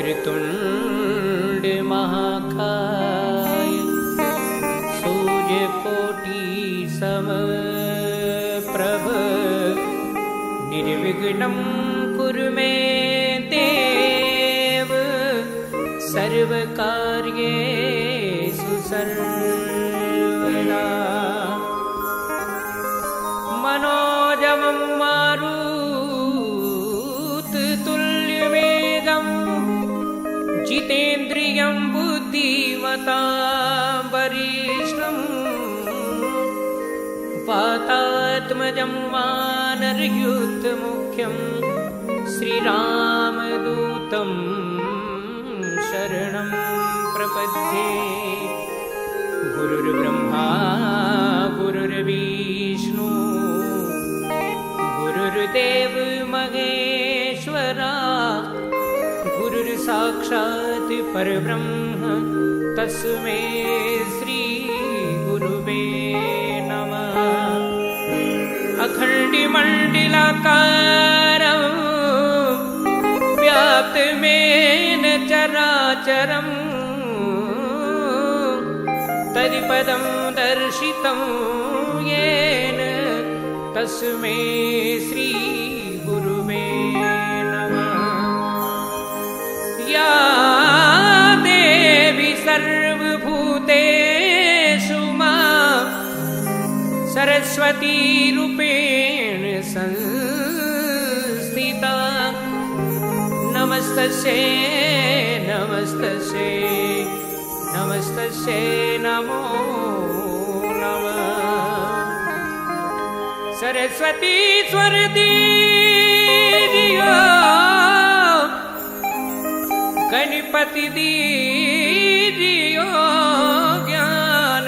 वक्रतुंड महाकाय सूर्यकोटि समप्रभ निर्विघ्नं कुरु मे देव सर्वकार्येषु सर्वदा। मनोजवं मारुततुल्यवेगं जितेन्द्रियं बुद्धिमतां वरिष्ठं वातात्मजं वानरयूथमुख्यं श्रीरामदूतं शरणं प्रपद्ये। गुरुर्ब्रह्मा गुरुर्विष्णु गुरुर्देव महेश्वरा गुरुर्साक्षात् परब्रह्म तस्मै श्री गुरुवे नमः। अखण्डमण्डलाकारं व्याप्तमेन चराचरं तत्पदं दर्शितं येन तस्मै श्री गुरुवे नमः। या देवी सर्वभूतेषु मां सरस्वती रूपेण संस्थिता नमस्तस्यै नमस्तस्यै नमस्तस्यै नमो नमः। सरस्वती स्वरदीयो गणपति दीजियो ज्ञान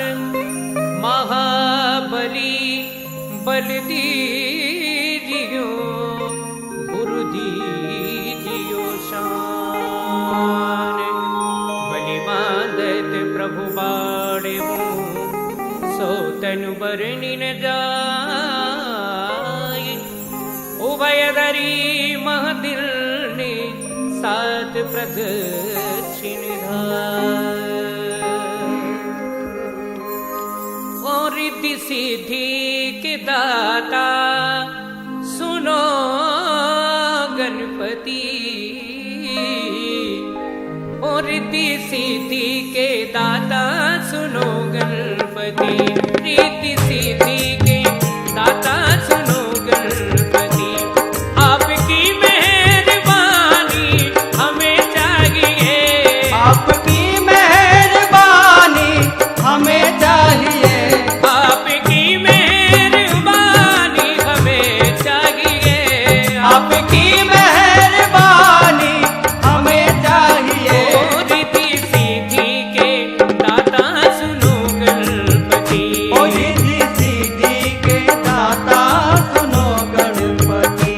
महाबली बल दीजियो गुरु दीजियो शान। बलिमादत प्रभु बाड़े सो तनु बरनी न जाय उभयधरी महदिल ने सात प्रदक्षिण और रिद्धि सिद्धि के दाता सुनो गणपति। और रिद्धि सिद्धि के दाता सुनो गणपति। रिद्धि सिद्धि के दाता सुनो गणपति। आपकी मेहरबानी हमें चाहिए। आपकी मेहरबानी हमें चाहिए। आपकी मेहरबानी हमें चाहिए। आपकी मेहरबानी हमें चाहिए। रिद्धि सिद्धि के दाता सुनो गणपति। ओ रिद्धि सिद्धि के दाता सुनो गणपति।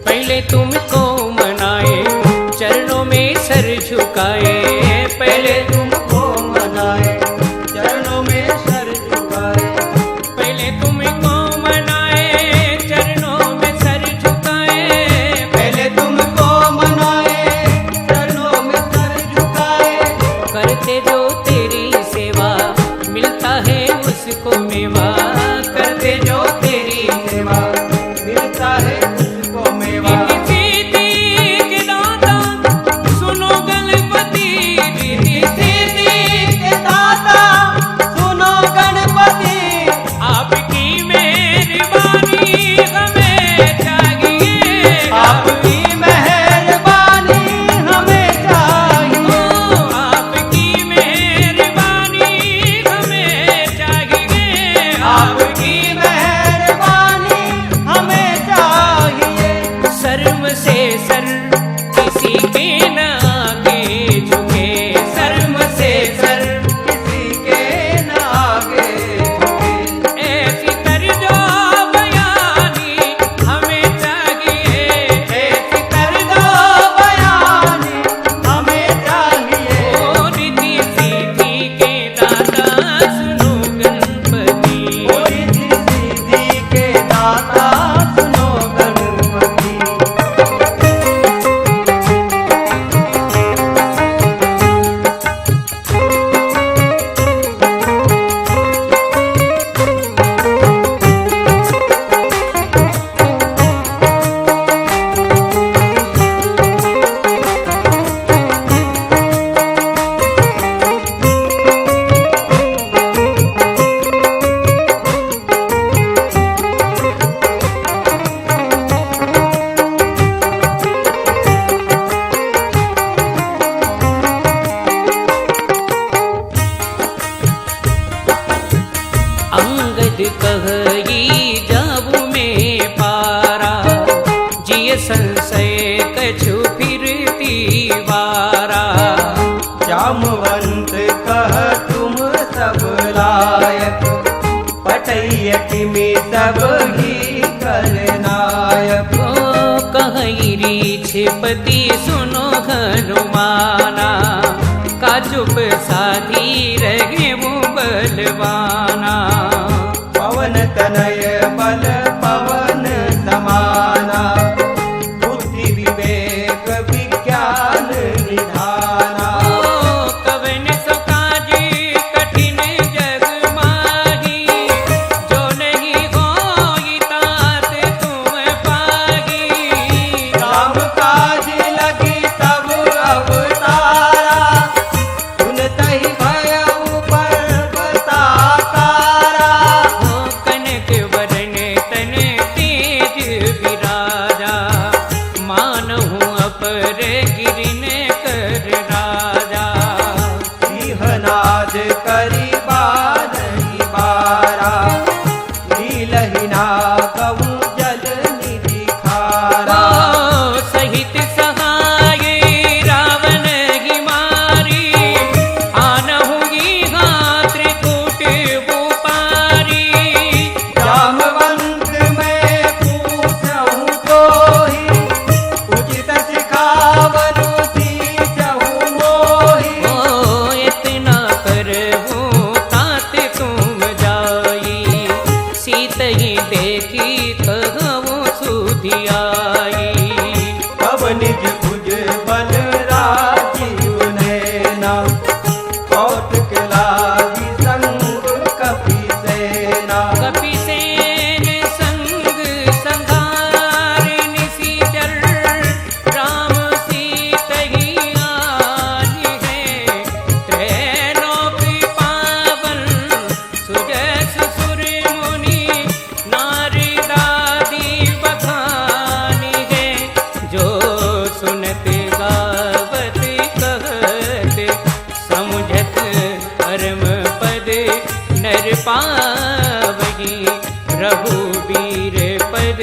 पहले तुमको मनाए चरणों में सर झुकाए। पहले तुमको मनाए चरणों में सर झुकाए। पहले तुमको मनाए चरणों में सर झुकाए। पहले तुमको मनाए चरणों में सर झुकाए। करते जो तेरी सेवा मिलता है उसको मेवा। करते जो तेरी सेवा मिलता है उसको मेवा। रिद्धि सिद्धि के दाता सुनो गणपति। रिद्धि सिद्धि के दाता सुनो गणपति। आपकी मेहरबानी हमें चाहिए। आपकी मेहरबानी मैरी छिपति सुनो हनुमाना, का चुप साधी रहे वो बलवाना। पवन तनय बल पवन समाना, बुद्धि विवेक विज्ञान निधाना। कवन सो काज कठिन जग माही, जो नहीं होई तात तुम पाही। राम काज लगी तब अवतारा, सुनतहि भयउ पर्वताकारा। कनक वरन तन तेज विराजा, मानहु अपर गिरिन कर राजा। सिंहनाद करि बारहि बारा, नीलहि नागहु जल निधि खारा। सहित सहाय रावण ही मारी, आनहु यहाँ त्रिकूट भूपारी। जामवंत मैं पूछहु कोहि, उचित सिखावनु सीचहु मोहि। इतना करहु तात तुम जाई, सीत ही देखी कहु सुधियाई। तब निज भुज बल राजीव नैना, कौतुक लागी संग कपि सेना। कपिसेन संग संघार निशिचर, राम सीतहि आनि है। त्रैलोक पावन सुजस सुर मुनि, नारदादि बखानी है। जो सुनत गावत कहत, समुझत परम पद नर पावही। रघुबीर पद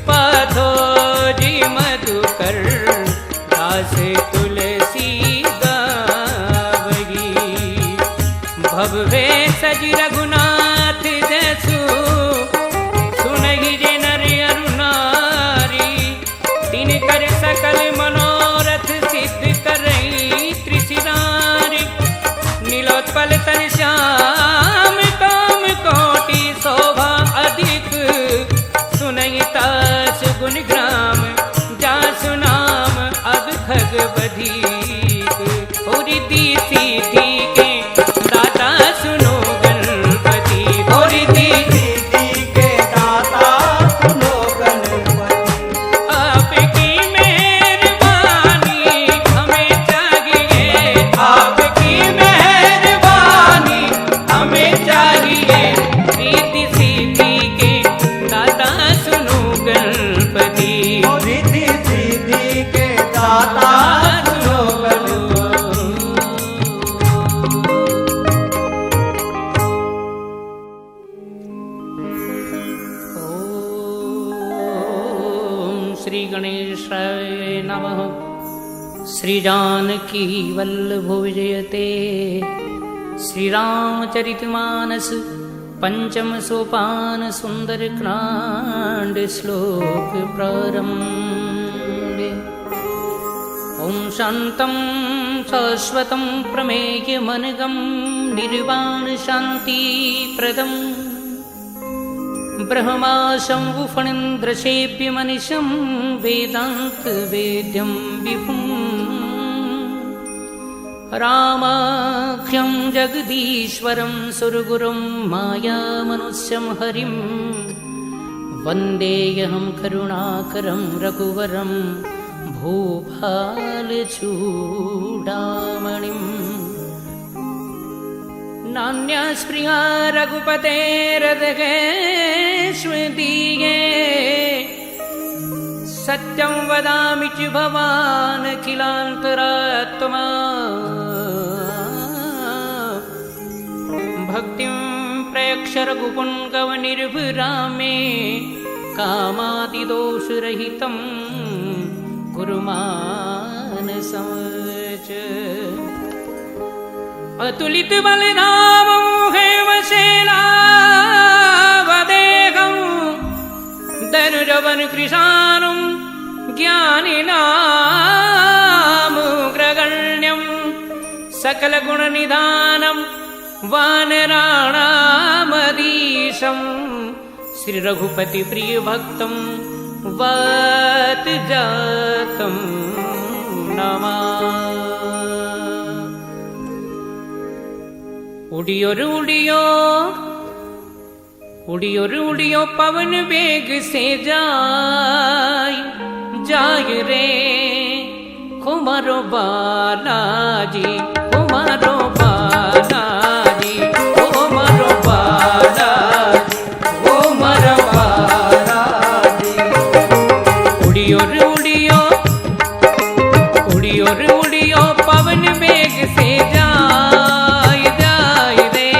पाथोजी मधुकर, दास तुलसी गावही। भव सज रघुनाथ जसु, सुनहि जे नर अरु नारी। तिनकर सकल मनोरथ सिद्ध करई त्रिशिरारी। नीलोत्पल तन श्याम काम कोटि शोभा अधिक, सुनहि तास गुण ग्राम जासु नाम अब खग बधीक। रिद्धि सिद्धि के दाता सुनो गणपति, रिद्धि सिद्धि के दाता सुनो गणपति। आपकी मेहरबानी हमें चाहिए, आपकी मेहरबानी हमें चाहिए। रिद्धि सिद्धि के दाता सुनो गणपति, रिद्धि सिद्धि के दाता सुनो गणपति। ओम श्री गणेशाय नमः। श्री जानकी वल्लभो विजयते। श्री रामचरितमानस पंचम सोपान सुंदर कांड श्लोक प्रारंभे। ओम शांतं शाश्वतं प्रमेयमनघं निर्वाण शांति प्रदम् ब्रह्माशं फणीन्द्रसेव्यमनिशं वेदांत वेद्यं विभुम् रामाख्यं जगदीश्वरं सुरगुरुं मायामनुष्यं हरिं वन्देऽहं करुणाकरं रघुवरं भूपालचूडामणिम्। नान्यास्पृहा रघुपतेरदगेष्वदीये सत्यं वदामि च भवान् अखिलान्तरात्मा। भक्तिं प्रयक्ष रघुपुङ्गवनिर्भरामे कामादिदोषरहितं कुरु मानसं च। अतुलित बलधामं हेमशैलावदेहं दनुजवन कृशानं ज्ञान सकल गुण निधानम वानराणामधीशं श्री रघुपति प्रिय भक्तम वत जातम नमः। उड़ियो रे उड़ियो, उड़ियो रे उड़ियो पवन वेग से जाय जाय रे कुमारो बालाजी, कुमारो बालाजी, कुमारो बालाजी, कुमारो बालाजी। उड़ियो रे उड़ियो, उड़ियो रे उड़ियो पवन वेग से जाय जाय रे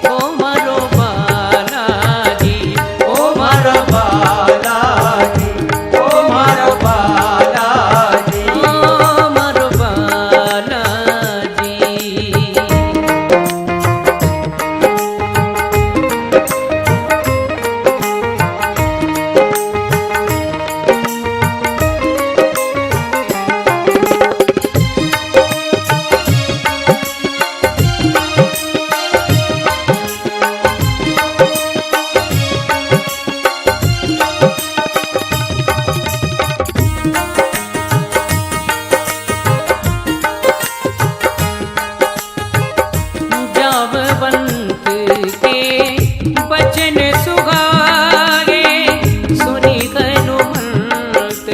कुमारो बालाजी, कुमारो बालाजी, कुमारो बालाजी। कुमारो बालाजी। जाववंत के बचन सुहाए सुनि हनुमंत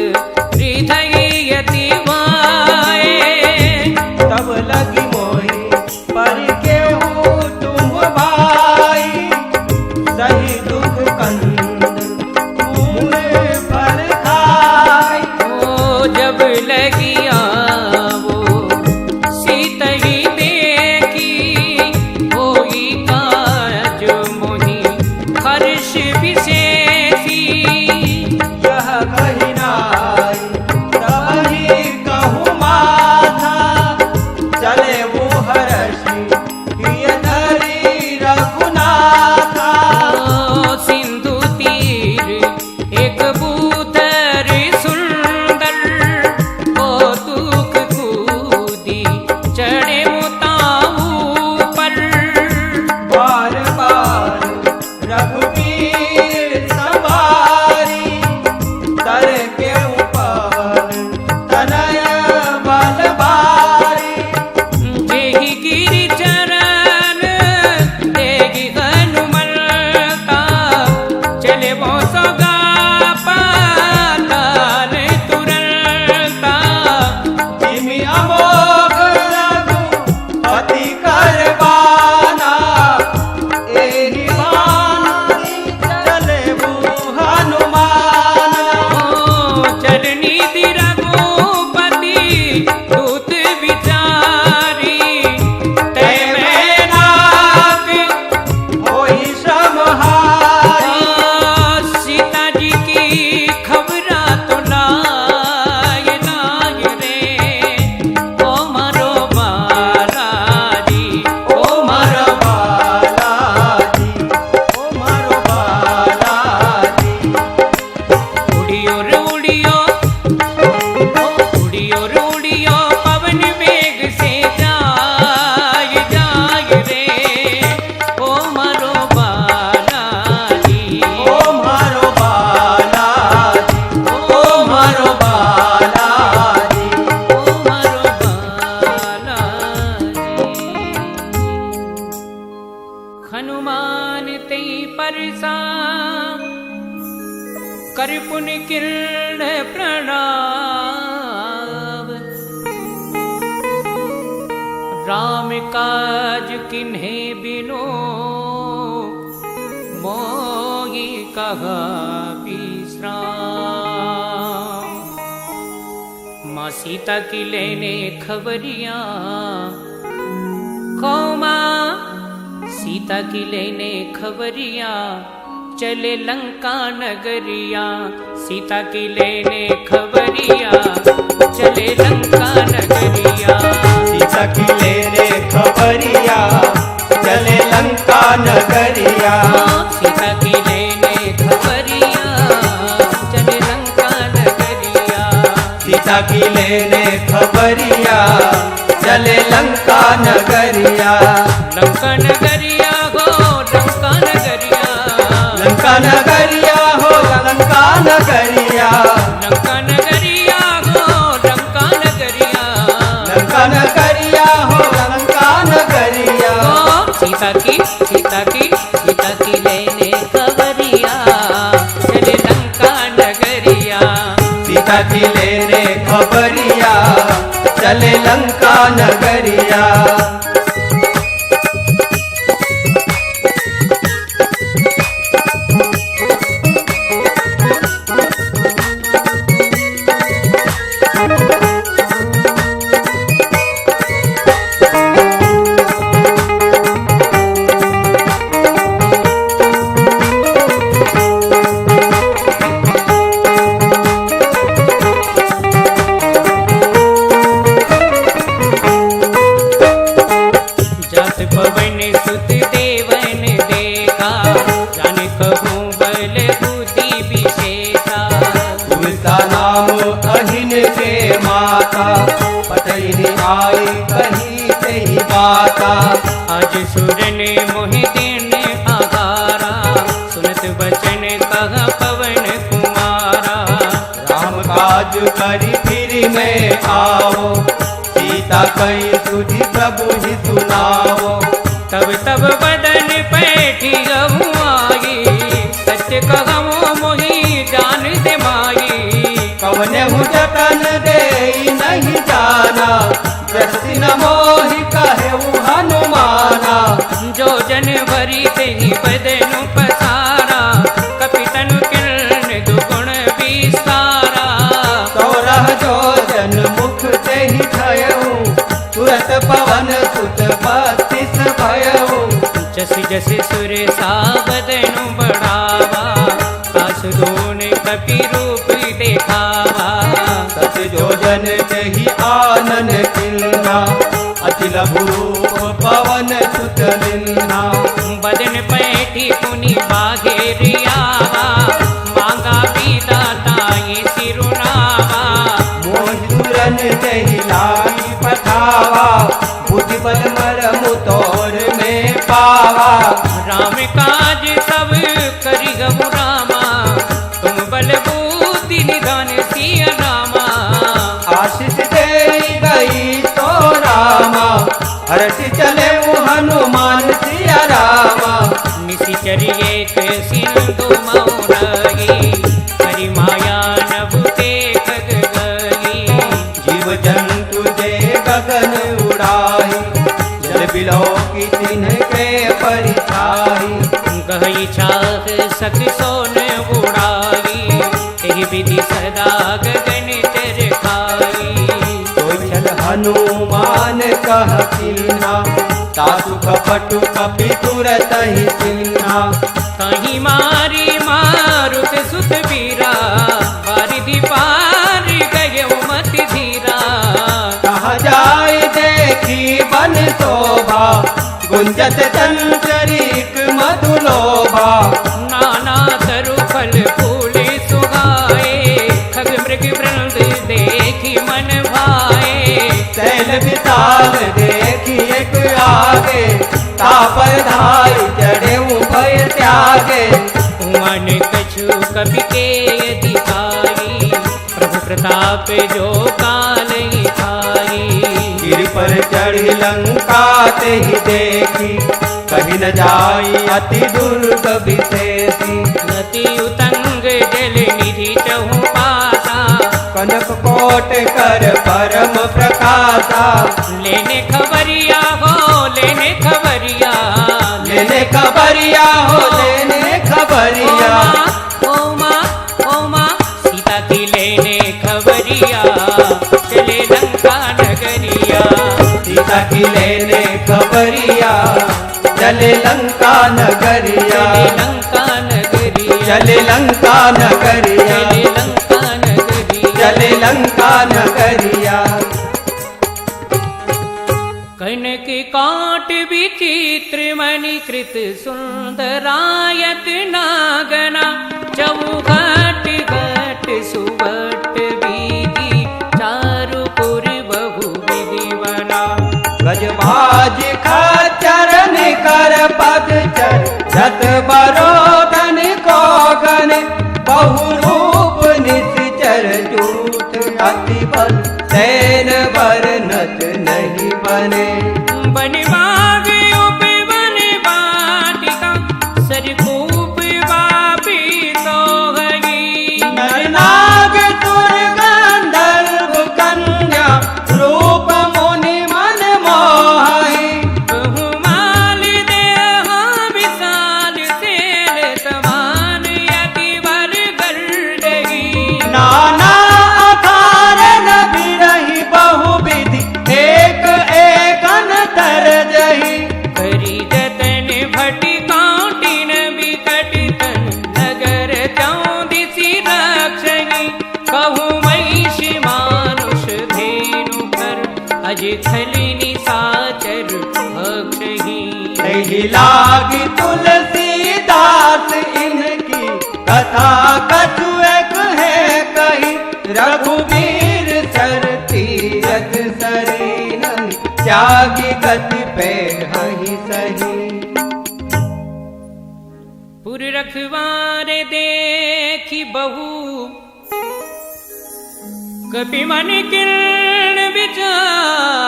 हृदय यति वाए। तब लगी मोहि पर केहू तुम भाई, सही दुख कंद मुँह पर खाई। ओ जब लगिया वो सीता ही देखी होई काज मोहि हर्ष विशेषी। यह कही नाई तही कहूँ माथा, चले वो हर्षि प्रिय धरी रघुनाथा। ओ सिंधु तीर एक बूदर सुंदर कौतुक कूदी चढ़े मुताऊ पर। बार बार रघुवीर सवारी, तर के ऊपर तनय बल भारी। जेहि गिरि चरण तेहि हनुमंता, चले वो सगा पाताल तुरंता। जिमि अमोघ रघुपति कर बाना, एहि बानी चले वो हनुमाना। ओ चरनी दी रघुपति दूत विचारी, तै मैं नाथ होई समहारी। सीता जी की खबरा तो लाय लाय रे कुमारो बालाजी, कुमारो बालाजी, कुमारो बालाजी। उड़ियो रे उड़ियो, उड़ियो रे उड़ियो पवन वेग से जाय जाय रे कुमारो बालाजी, कुमारो बालाजी, कुमारो बालाजी। कुमारो बालाजी। हनुमान ते परसा कर पुनि किरण प्रणाम। राम काज किन्हे बिनो मोहि कहा विश्राम। माँ सीता की लेने खबरिया, कौमा सीता की लेने खबरिया, चले लंका नगरिया। सीता की लेने खबरिया, चले लंका नगरिया। सीता की लेने खबरिया, चले लंका नगरिया। सीता की लेने खबरिया, चले लंका नगरिया। सीता की लेने खबरिया, चले लंका नगरिया। लंका नगरिया हो लंका नगरिया, लंका नगरिया हो लंका नगरिया, लंका नगरिया हो लंका नगरिया, लंका नगरिया हो लंका नगरिया। ओ सीता की लेने खबरिया चले लंका नगरिया। सीता की लेने खबरिया चले लंका नगरिया। जात पवन सुत देवन देखा, जाने कहूँ बल बुद्धि विशेषा। उनका नाम अहिन के माता, पटैनी आई कहीं से ही बाता। आज सुर ने मोहि दिन आगारा, सुनत बचन कहा पवन कुमारा। राम काज करी फिर में आओ, सीता कहीं तुझी प्रभु ही सुनाओ। तब तब बदन पैठी गहूँ आई, सच कहूँ मोहि जान दे माई। कवने हूँ जतन दे नहीं जाना, दृष्टि न मोहि कहे हनुमाना। जो जन भरी तेहि बदनु पसारा, कपितन किरण दुगुण विस्तारा। सौरह जो जन मुख ते ही थयऊ, तुरत पवन सुत 32 भयऊ। जस जस सुर सा बदनु बढ़ावा, कासुदोन कपि रूप देखावा। सत जो जन तेहि आनन किन्ना, अति लघु पवन सुत निन्ना। बदन पैठी पुनि बाघेरियावा, मांगा पीता ताई सिरुनावा। मोहि तुरन तेहि लाई पठावा, बुद्धि बल मरमु तोर में पावा। राम काज सब करि गहु रामा, तुम बल बुद्धि निधान सिया रामा। आशीष दे गई तो रामा, हरषि चले हनुमान सिया रामा। निशिचर एक सिंधु मौरगी, करि माया नभ देखग गई। जीव जंतु दे गगन उड़ाई, जल बिलो की तिन्ह के परिछाई। गहई चाह सख सोन उड़ाई, एहि विधि सदा गगन चर खाई। कोई छल हनुमान कह किन्ना, तासु कपटु कपि तुरत ही चिन्हा। कहीं मारी मारुत सुत बीरा, बारिधि पार गए मति धीरा। कहा जाय देखी बन शोभा, गुंजत चंचरीक मधुलोभा। नाना तरु फल फूल सुहाए, खग मृग वृंद देखी मन भाए। शैल विशाल देखी एक आगे, तापर धाई चढ़े भय त्यागे। मन कछु कवि के अधिकारी, प्रभु प्रताप जो काल खाई। गिर पर चढ़ी लंका ते ही देखी, कहीं न जाई अति दुर्ग विशेषी। नति उतंग जल निधि चहु पासा, कनक कोट कर परम प्रकाशा। लेने खबरिया हो लेने खबरिया, लेने खबरिया हो लेने खबरिया। ओ माँ सीता की लेने खबरिया चले लंका नगरिया। सीता की लेने खबरिया चले लंका नगरिया। चले लंका नगरिया, चले लंका नगरिया। चले लंका नगरिया। चले लंका नगरिया। कनक काट विचित्र मणिकृत सुंदरायत नागना, चौघट घट सुभट विधि चारु पुर बहु विधि बना। बाज खच्चर निकर पद चर जत बरोधन को गन बहुरूप निश्चर जूठ अति बल सैन वर्णत नहीं बने। बनवाग उपवन वाटिका सरकूप बापी सोहगी। नरनाग सुर गंधर्व कन्या रूप मुनि मन मोहि। बहुमाल देह विशाल सेल समान यति वर गर्दगी। नाना अकारन बिरहि बहुविधि एक एकन तरजहि। करी जतन भटि काउटिन बिकट तन नगर चौदिसी रक्षगी। कहु महिषी मानुष धेनु कर अज खलिनि साचर भक्षही। नहीं लागी तुलसीदास इनकी कथा कछु एक है कही। रघुवीर सर तीरथ सरीन त्यागी गति पे हहि सही। पुर रखवारे देखी बहु कपि मन किरण विचार।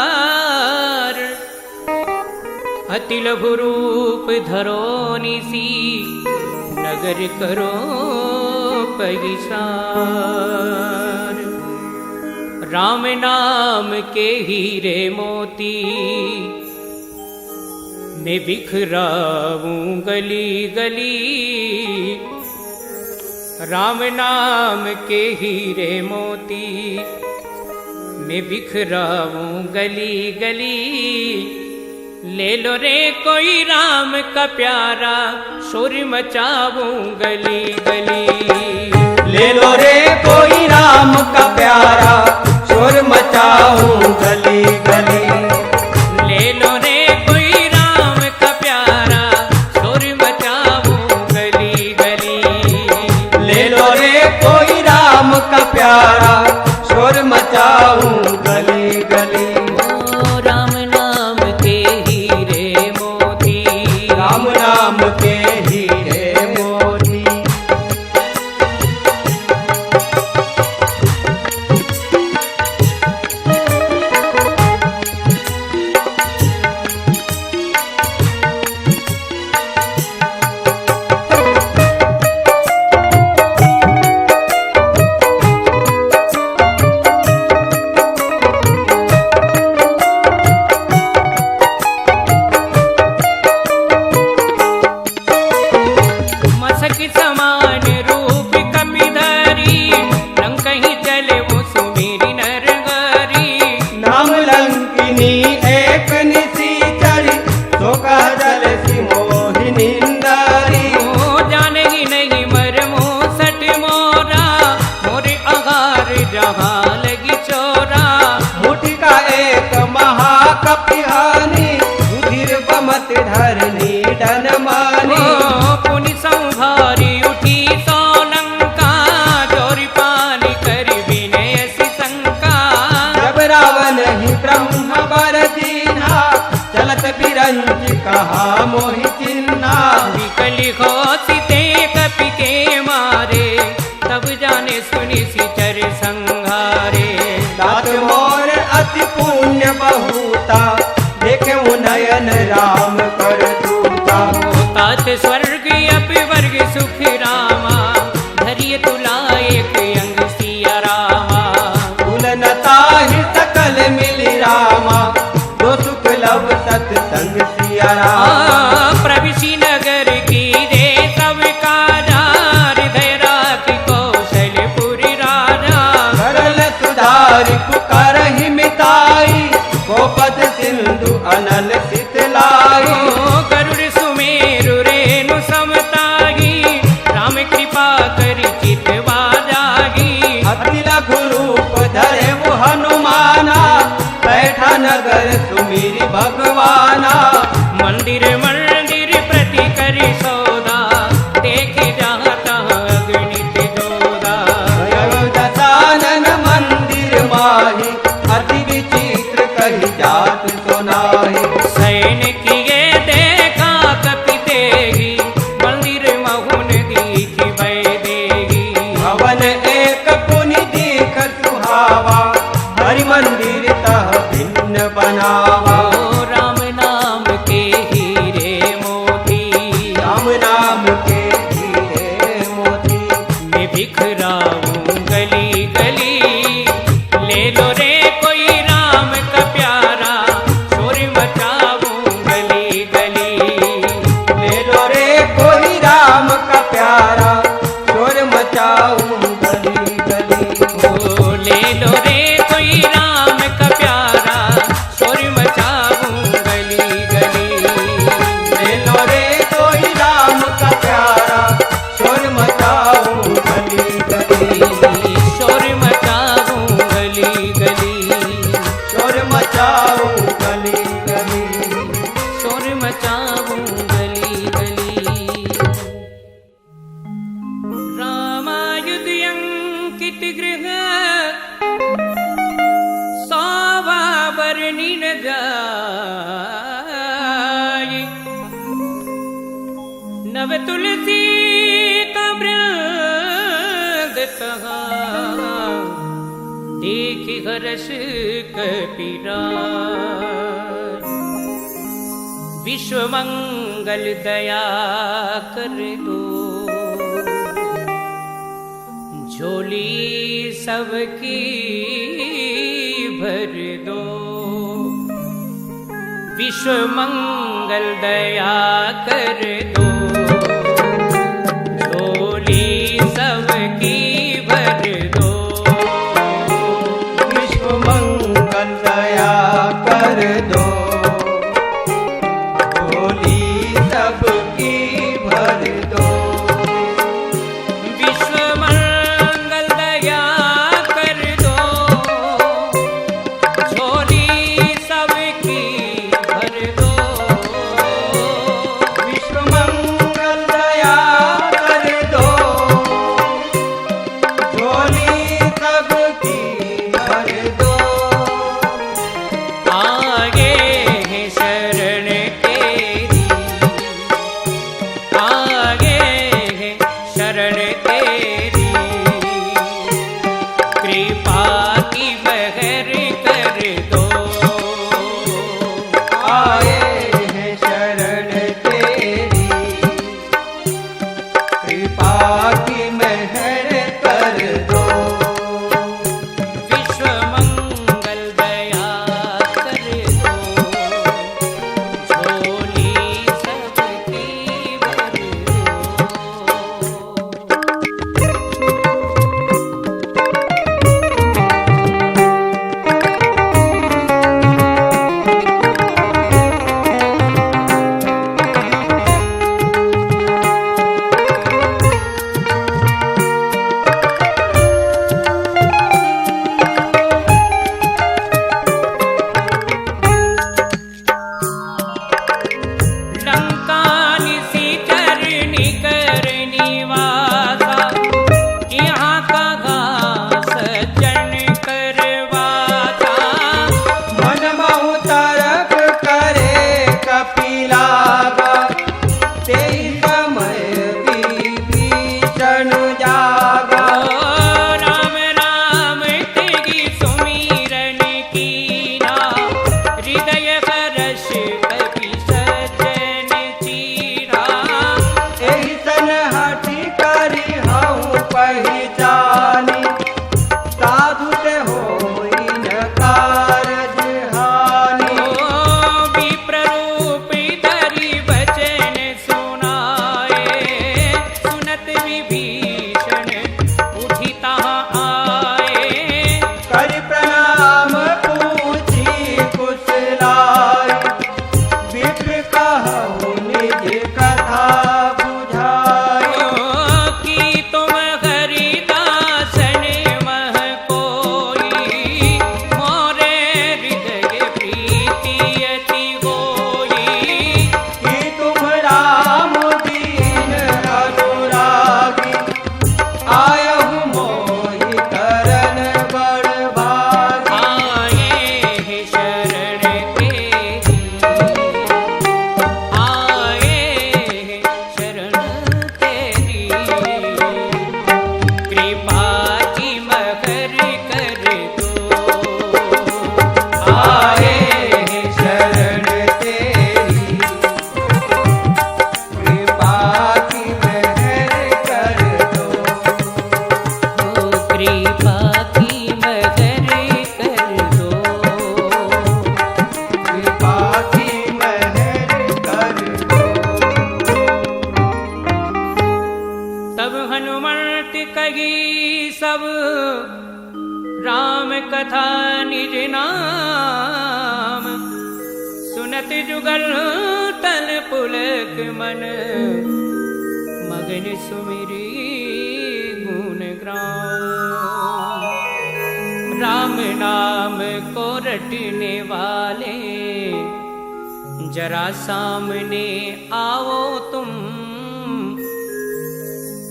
अति लघु रूप धरो निसी नगर करो परिसार। राम नाम के हीरे मोती मैं बिखराऊं गली गली। राम नाम के हीरे मोती मैं बिखराऊं गली गली। ले लो रे कोई राम का प्यारा शोर मचाऊं गली गली। ले लो रे कोई राम का प्यारा शोर मचाऊं गली गली। ले लो रे कोई राम का प्यारा शोर मचाऊं गली गली। ले लो रे कोई राम का प्यारा शोर मचाऊं गली गली। ओ राम नाम के हीरे मोती। राम नाम के हीरे मोती। मसक समान रूप कपिधरी रंग कहीं चले वो सुमेरी नरगरी। नाम लंकिनी एक निशिचरी सो कह जल सी मोहिनी नारी। ओ जानही नहीं मरमो सट मोरा मोरे अगार जहाँ लगी चोरा। मुठि का एक महाकपिहानी रुधिर बमत धरनी डन मानी। ओ पुनि संभारी उठी सोलंका चोरी पानी कर विनय सी शंका। जब रावण ही ब्रह्म वर दीना चलत बिरंज कहा मोहि चिन्हा। विकली घोषिते कपि के मारे तब जाने सुनि सिचर संघारे। दात मोर अति पुण्य बहुता देखे नयन राम कर दूता। तात स्वर्ग अपि वर्ग सुख रामा धरिय तुला एक अंग सिया रामा। तुलनता ही सकल मिली रामा दो सुख लव सत्संग सिया रामा। प्रविशि नगर की रे सब काजा हृदय राख कौशलपुरी राजा। सरल सुधारि पुकारहि मिताई गोपद सिंधु अनल शीतलाई। गरुड़ सुमेरु रेणु समतागी राम कृपा करि चितवा जागी। अति लघु रूप धरे वो हनुमाना बैठा नगर सुमिरि भगवाना। मंदिर मंदिर प्रति करि सौदा देखे जहाँ तहाँ अगणित जोदा। दशानन मंदिर माही अति विचित्र कही जात सुनाही। लो रे कोई राम का प्यारा, शोर मचाऊं गली गली। ले लो रे कोई राम का प्यारा, शोर मचाऊं गली गली। शोर मचाऊं गली गली, शोर मचाऊं गली गली। शोर मचाऊं गली गली। रामायुध अंकित गृह सौवा बरनी न जाय, नव तुलसी का वृंद तहाँ, देखि हर्ष कपीराय। विश्व मंगल दया कर दो, झोली सबकी भर दो। विश्व मंगल दया कर दो, झोली सबकी भर दो। विश्व मंगल दया कर दो, झोली सबकी भर दो। विश्व मंगल दया कर दो, झोली सबकी भर दो। विश्व मंगल कथा निज नाम, सुनत जुगल तन पुलक मन, मगन सुमिरी गुण ग्राम। राम नाम को रटने वाले, जरा सामने आओ तुम।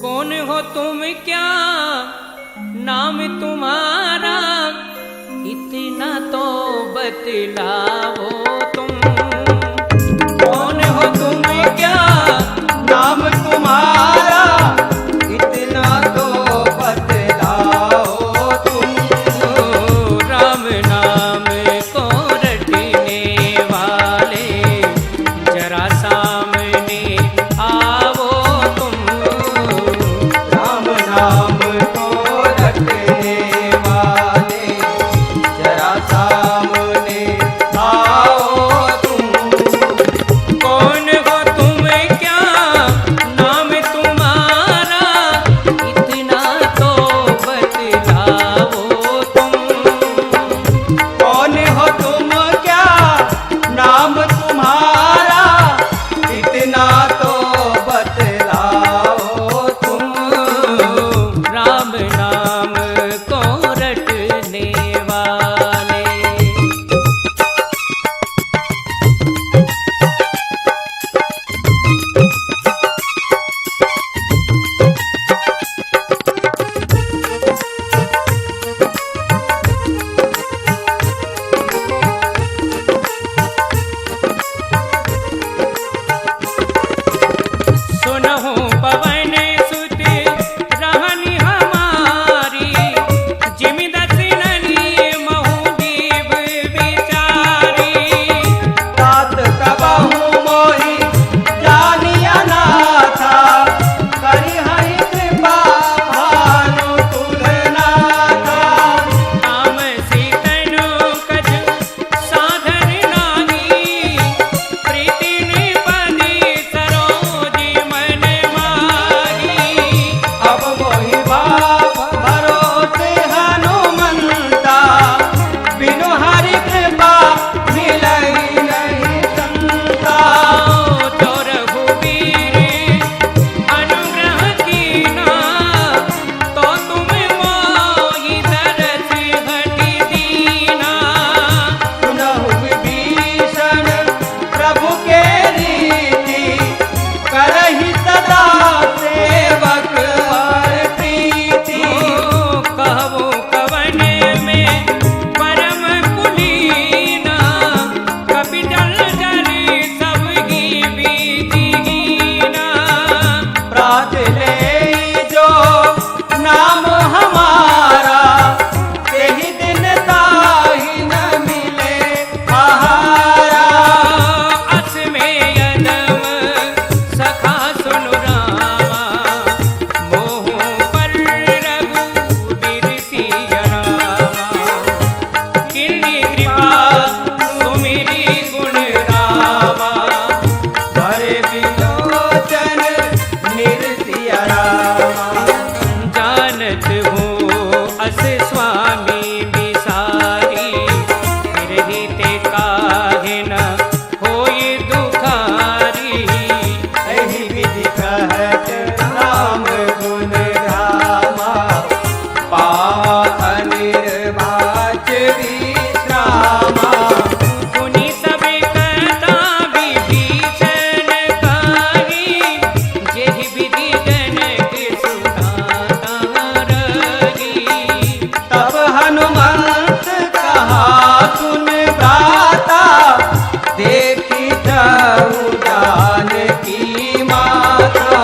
कौन हो तुम, क्या नाम तुम्हारा, इतना तो बतलाओ तुम। कौन हो तुम, क्या नाम तुम्हारा, इतना तो बतलाओ तुम। राम नाम को रटने वाले, जरा सामने आओ तुम। राम नाम को रटने वाले, जरा सामने आओ तुम। कौन हो तुम, क्या नाम तुम्हारा, इतना तो बतलाओ तुम। कौन हो तुम, क्या नाम तुम्हारा, इतना तो बतलाओ तुम। राम नाम को रटने वाले। सुनहु पवन सुत रहनि हमारी, जिमि दसिननि महु दीव विचारी। तात कबहु मोहि जानिया नाथा, करिहरि कृपा भानु तुलनाथा। तामसी तनु कछ साधन नाही, प्रीति निपति सरोज मन माही। अब मोहि भाव भरोसे हनुमंता, बिनु हरि कृपा मिलई नहीं संता। तो रघुवीर अनुग्रह कीना, तो तुम मोहि तरस हटि दीना। सुनहु विभीषण प्रभु के रीति, करहि सदा सेवक हर प्रीति। कहबो कवन में परम कुलीना, कपि जल जरि सब बीजीना। प्रात ले जो नाम हमारा, तेहि दिन ताहि न मिले आहारा। अस में यदम सखा सुनु रामा, मोह पर रघुबीर सिया रामा। किन्नी कृपा सुमिरी गुण रामा, भरे विलोचन निरसिया रामा। जानत हूँ अस स्वामी बिसारी, फिरहिते काहे न होई दुखारी। एहि विधि कहत राम गुण रामा, पावा अनिर्वाच विश्रामा। पुनि सब कथा विभीषण काही, जेहि विधि जनक सुनाता रही। तब हनुमंत कहा सुन भ्राता, देखी जाऊं जानकी माता।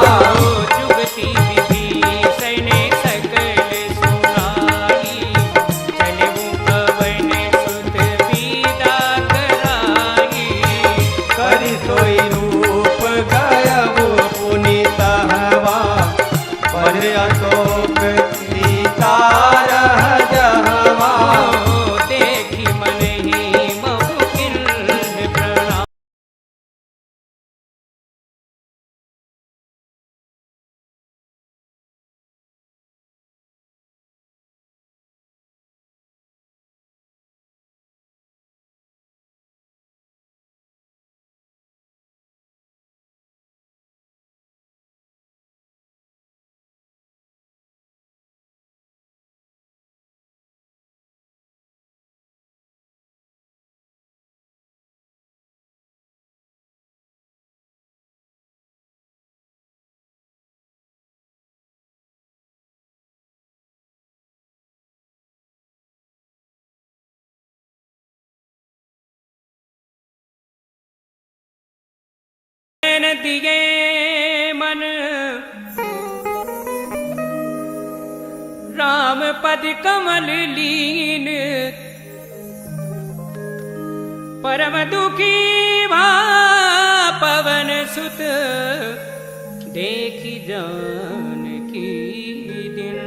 जुगति विभीषण सकल सुनाई, चलऊ पवन दिए मन राम पद कमल लीन परम दुखी भा पवन सुत देखी जानकी दिन।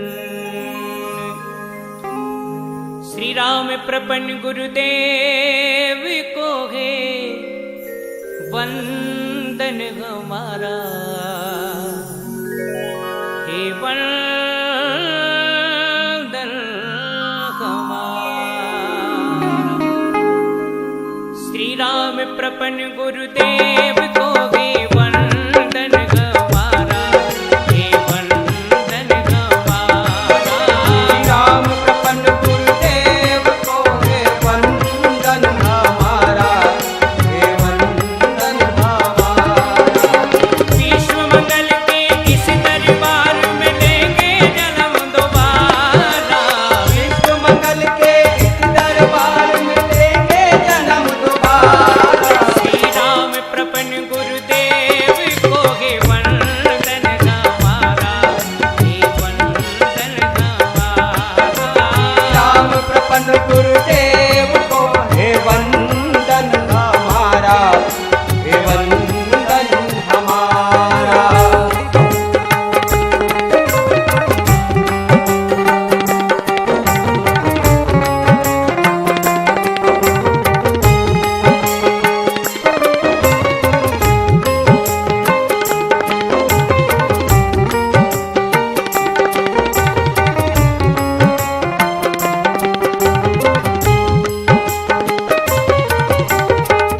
श्री राम प्रपन्न गुरुदेव को है वंदन हमारा, हे वंदन हमारा। श्री राम प्रपन्न गुरुदेव को है वंदन हमारा, हे वंदन हमारा। श्री राम प्रपन्न गुरुदेव को है वंदन हमारा, हे वंदन हमारा। विश्व मंगल के इस दरबार में लेंगे जन्म दोबारा, विश्व मंगल के इस दरबार में लेंगे जन्म दोबारा। श्री राम प्रपन्न गुरुदेव को है वंदन हमारा, हे वंदन हमारा। राम प्रपन्न गुरुदेव को हे वंदन हमारा, हे वंदन हमारा।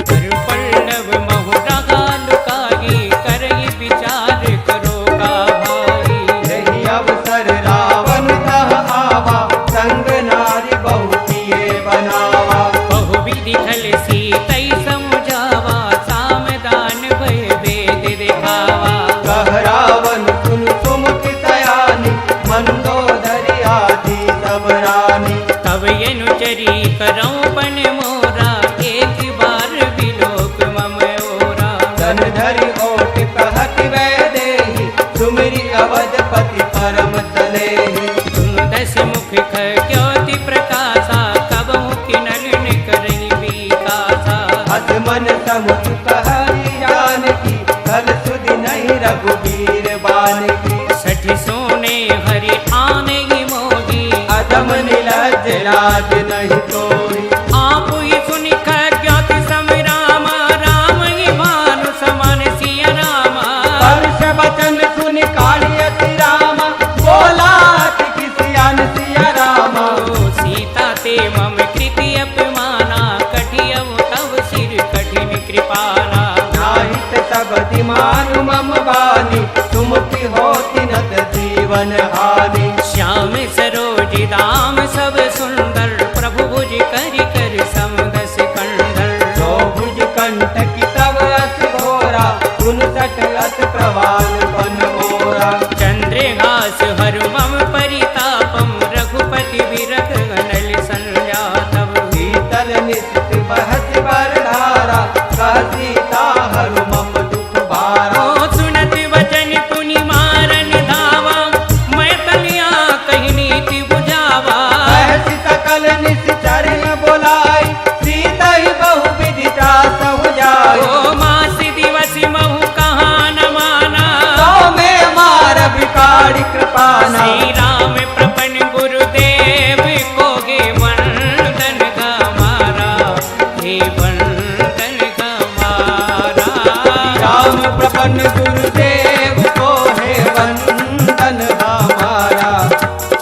कर पल्लव महुरगा लुकाई करई विचार करो का भाई। यही अवसर रावण तह आवा, संग नारी बहु किए बनावा। बहुविधि खल सीतई समझावा, सामदान भय वेद दिखावा। कह रावण सुन सुमुख सयानी, मंदोदरी आदि सब रानी। तब अनुचरी करऊं पन मोरा, एक बार विलोक मम ओरा। धन धरि ओट कहत वै देहि, सुमिरि अवधपति परम तलेहि। तुम दस मुख ज्योति प्रकाशा, कब किनल करई विकासा। हस मन समुझ कहरी जानकी, कल सुधि नहीं रघुबीर बानकी। सठ सोने हरि आने मोगी, अधम निलज लाज नहीं तोरी। आप ही सुनि ज्योति सम रामा, राम ही भानु समान सिया रामा। हर्ष वचन सुनि काढ़ियति रामा, बोला अति किसियान सिया रामा। ओ सीता ते मम कृति अपमाना, कठियव तव सिर कठिन कृपाना। नाहित सब दिमानु मम बानी, तुम की होती नत जीवन हानि। श्याम सरोज दाम सब सुंदर, प्रभु भुज करि कर समदस कंदर। जो भुज कंठ की तव अस घोरा, 59 अस प्रवाल बन मोरा। चंद्रहास हरु मम परितापम, रघुपति विरह अनल संजातम। शीतल निश्चित बहस बरधारा, कह सीता हरु मम दुख भारा। ओ सुनत वचन पुनि मारन धावा, मैं तलिया कही नीति बुझावा। सहसि सकल निश्चर न बोलाई, सीता ही बहु विधि त्रासहु जाई। ओ मास दिवस महु कहाँ न माना, तो में मार भिखारी कृपाना। श्री राम प्रपन्न गुरुदेव को हे वंदन हमारा, हे वंदन हमारा। राम प्रपन्न गुरुदेव को हे वंदन हमारा,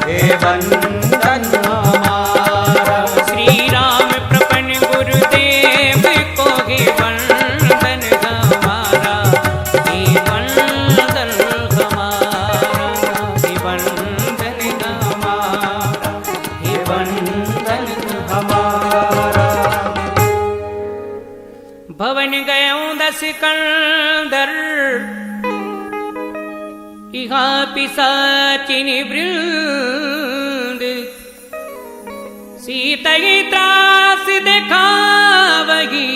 हे वंदन हमारा। श्री राम प्रपन्न गुरुदेव को हे वंदन हमारा, हे वंदन हमारा, हे वंदन हमारा, हे वंदन हमारा। भवन गयों दस कंदर, इहा पिशाचिन वृंद। सीतई त्रास देखावगी,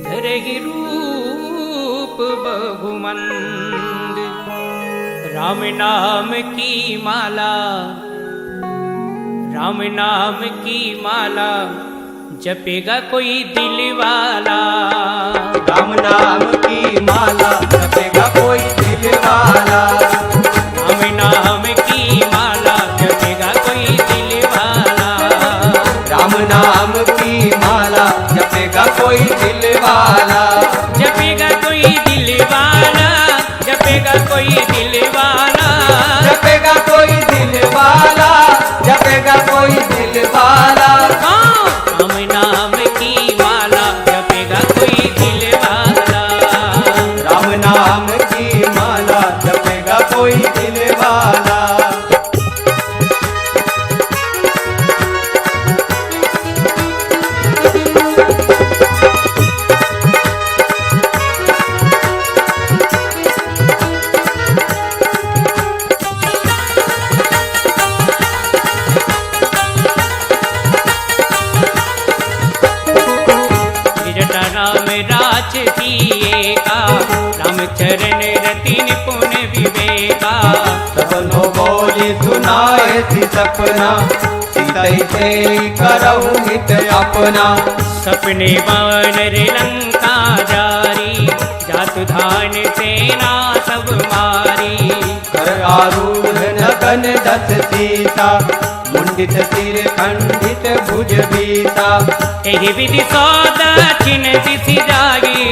धरहि रूप बहुमंद। राम नाम की माला, राम नाम की माला जपेगा कोई दिल वाला। राम नाम की माला जपेगा कोई दिल वाला। राम नाम की माला जपेगा कोई दिल वाला। राम नाम की माला जपेगा कोई दिल वाला। जपेगा कोई दिल वाला, जपेगा कोई दिल वाला। जपेगा कोई दिल वाला, जपेगा कोई दिल वाला। राम नाम की माला जपेगा कोई दिल वाला। राम नाम की माला जपेगा कोई दिल वाला। राम राज दिए का, राम चरण रतिन पुण्य विवेका। सबनो बोली सुनाए थी सपना, सीतई से करहु हित अपना। सपने वानर लंका जारी, जात धान सेना सब मारी। कर आरूढ़ नगन दस सीता, मुंडित सिर खंडित भुज बीता। एहि विधि सौदा छिन दिसि जागी,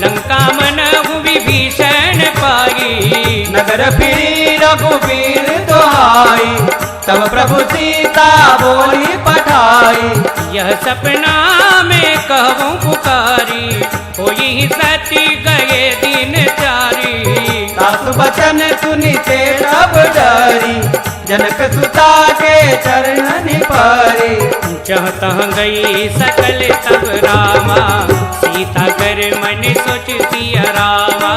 लंका मनहु विभीषण पाई। नगर फिरी रघुवीर दुहाई, तब प्रभु सीता बोली पठाई। यह सपना में कहूँ पुकारी, होई सती गए दिन चारी। सासु बचन सुनिते सब डरी, जनक सुता के चरण पारी। जहाँ तहाँ गई सकल तब रामा, सीता कर मन सोच सिया रामा।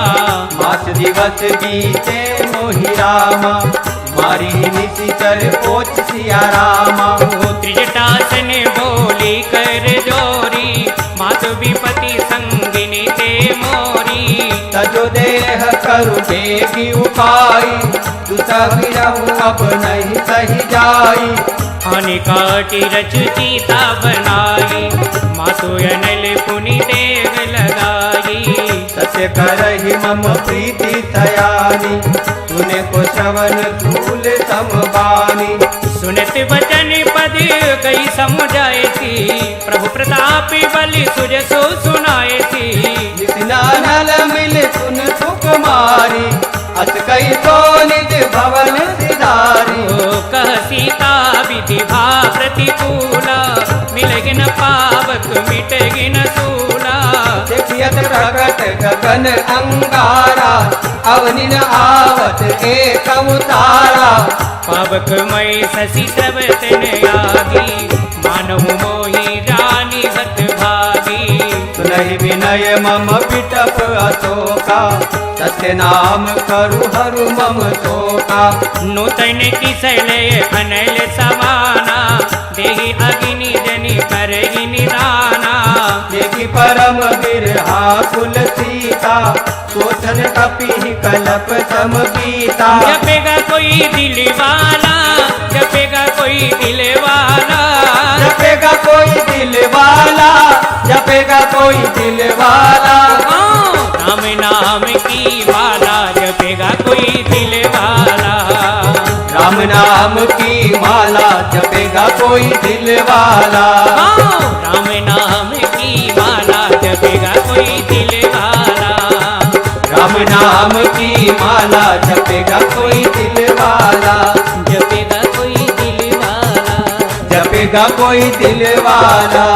मास दिवस बीते मोहि रामा, मारी निशिचर पोच सिया रामा। त्रिजटासन बोली कर जोरी, मातु विपति संगिनी ते मोरी। तजो देह करु देगी उपाई, दूसरा विरहु अब नहीं सही जाई। आने काटी रच सीता बनाई, मातु अनल पुनि देव लगाई। सत्य करहि मम प्रीति सयानी, सुने को श्रवण धूल समबानी। सुनत वचन पद गई समुझाए थी, प्रभु प्रताप बलि सुजसो सुनाए थी। नल मिल सुन सुकुमारी, अस कई तो निज भवन सिधारी। कह सीता विधि भा प्रतिकूला, मिलगिन पावक मिटगिन सूला। देखियत प्रकट गगन अंगारा, अवनिन आवत एक अवतारा। पावक मई शशि श्रवतन आगी, मानहु मोहि रानी हत भागी। सुनहि विनय मम पिटप अशोका, सत्य नाम करु हरु मम शोका। नूतन किसलय अनल समाना, देहि अग्नि जनि करहि निदाना। देखि परम बिरहा कुल सीता, सोचन कपि कलप सम बीता। जपेगा कोई दिल वाला, जपेगा कोई दिल वाला। जपेगा कोई दिल वाला, जपेगा कोई दिल वाला। राम नाम की माला जपेगा कोई दिल वाला। राम नाम की माला जपेगा कोई दिल वाला। राम नाम की माला जपेगा कोई दिल वाला। राम नाम की माला जपेगा कोई दिल वाला। जपेगा कोई दिल वाला। जपेगा कोई दिल वाला।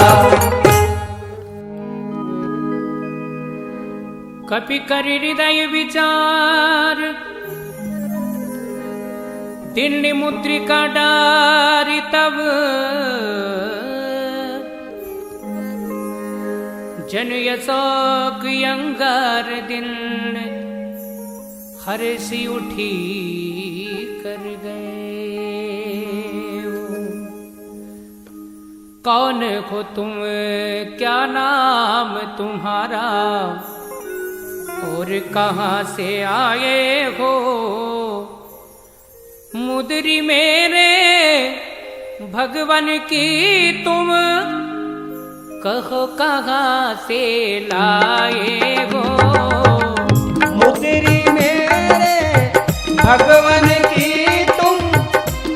कपि कर हृदय विचार, दिन मुद्रिका डारी तब। जन यशोक अंगार दिन, हर्षि उठी कर गए। कौन हो तुम, क्या नाम तुम्हारा, ओ और कहाँ से आए हो मुदरी मेरे भगवान की तुम कहो कहाँ से लाए हो मुदरी मेरे भगवान की तुम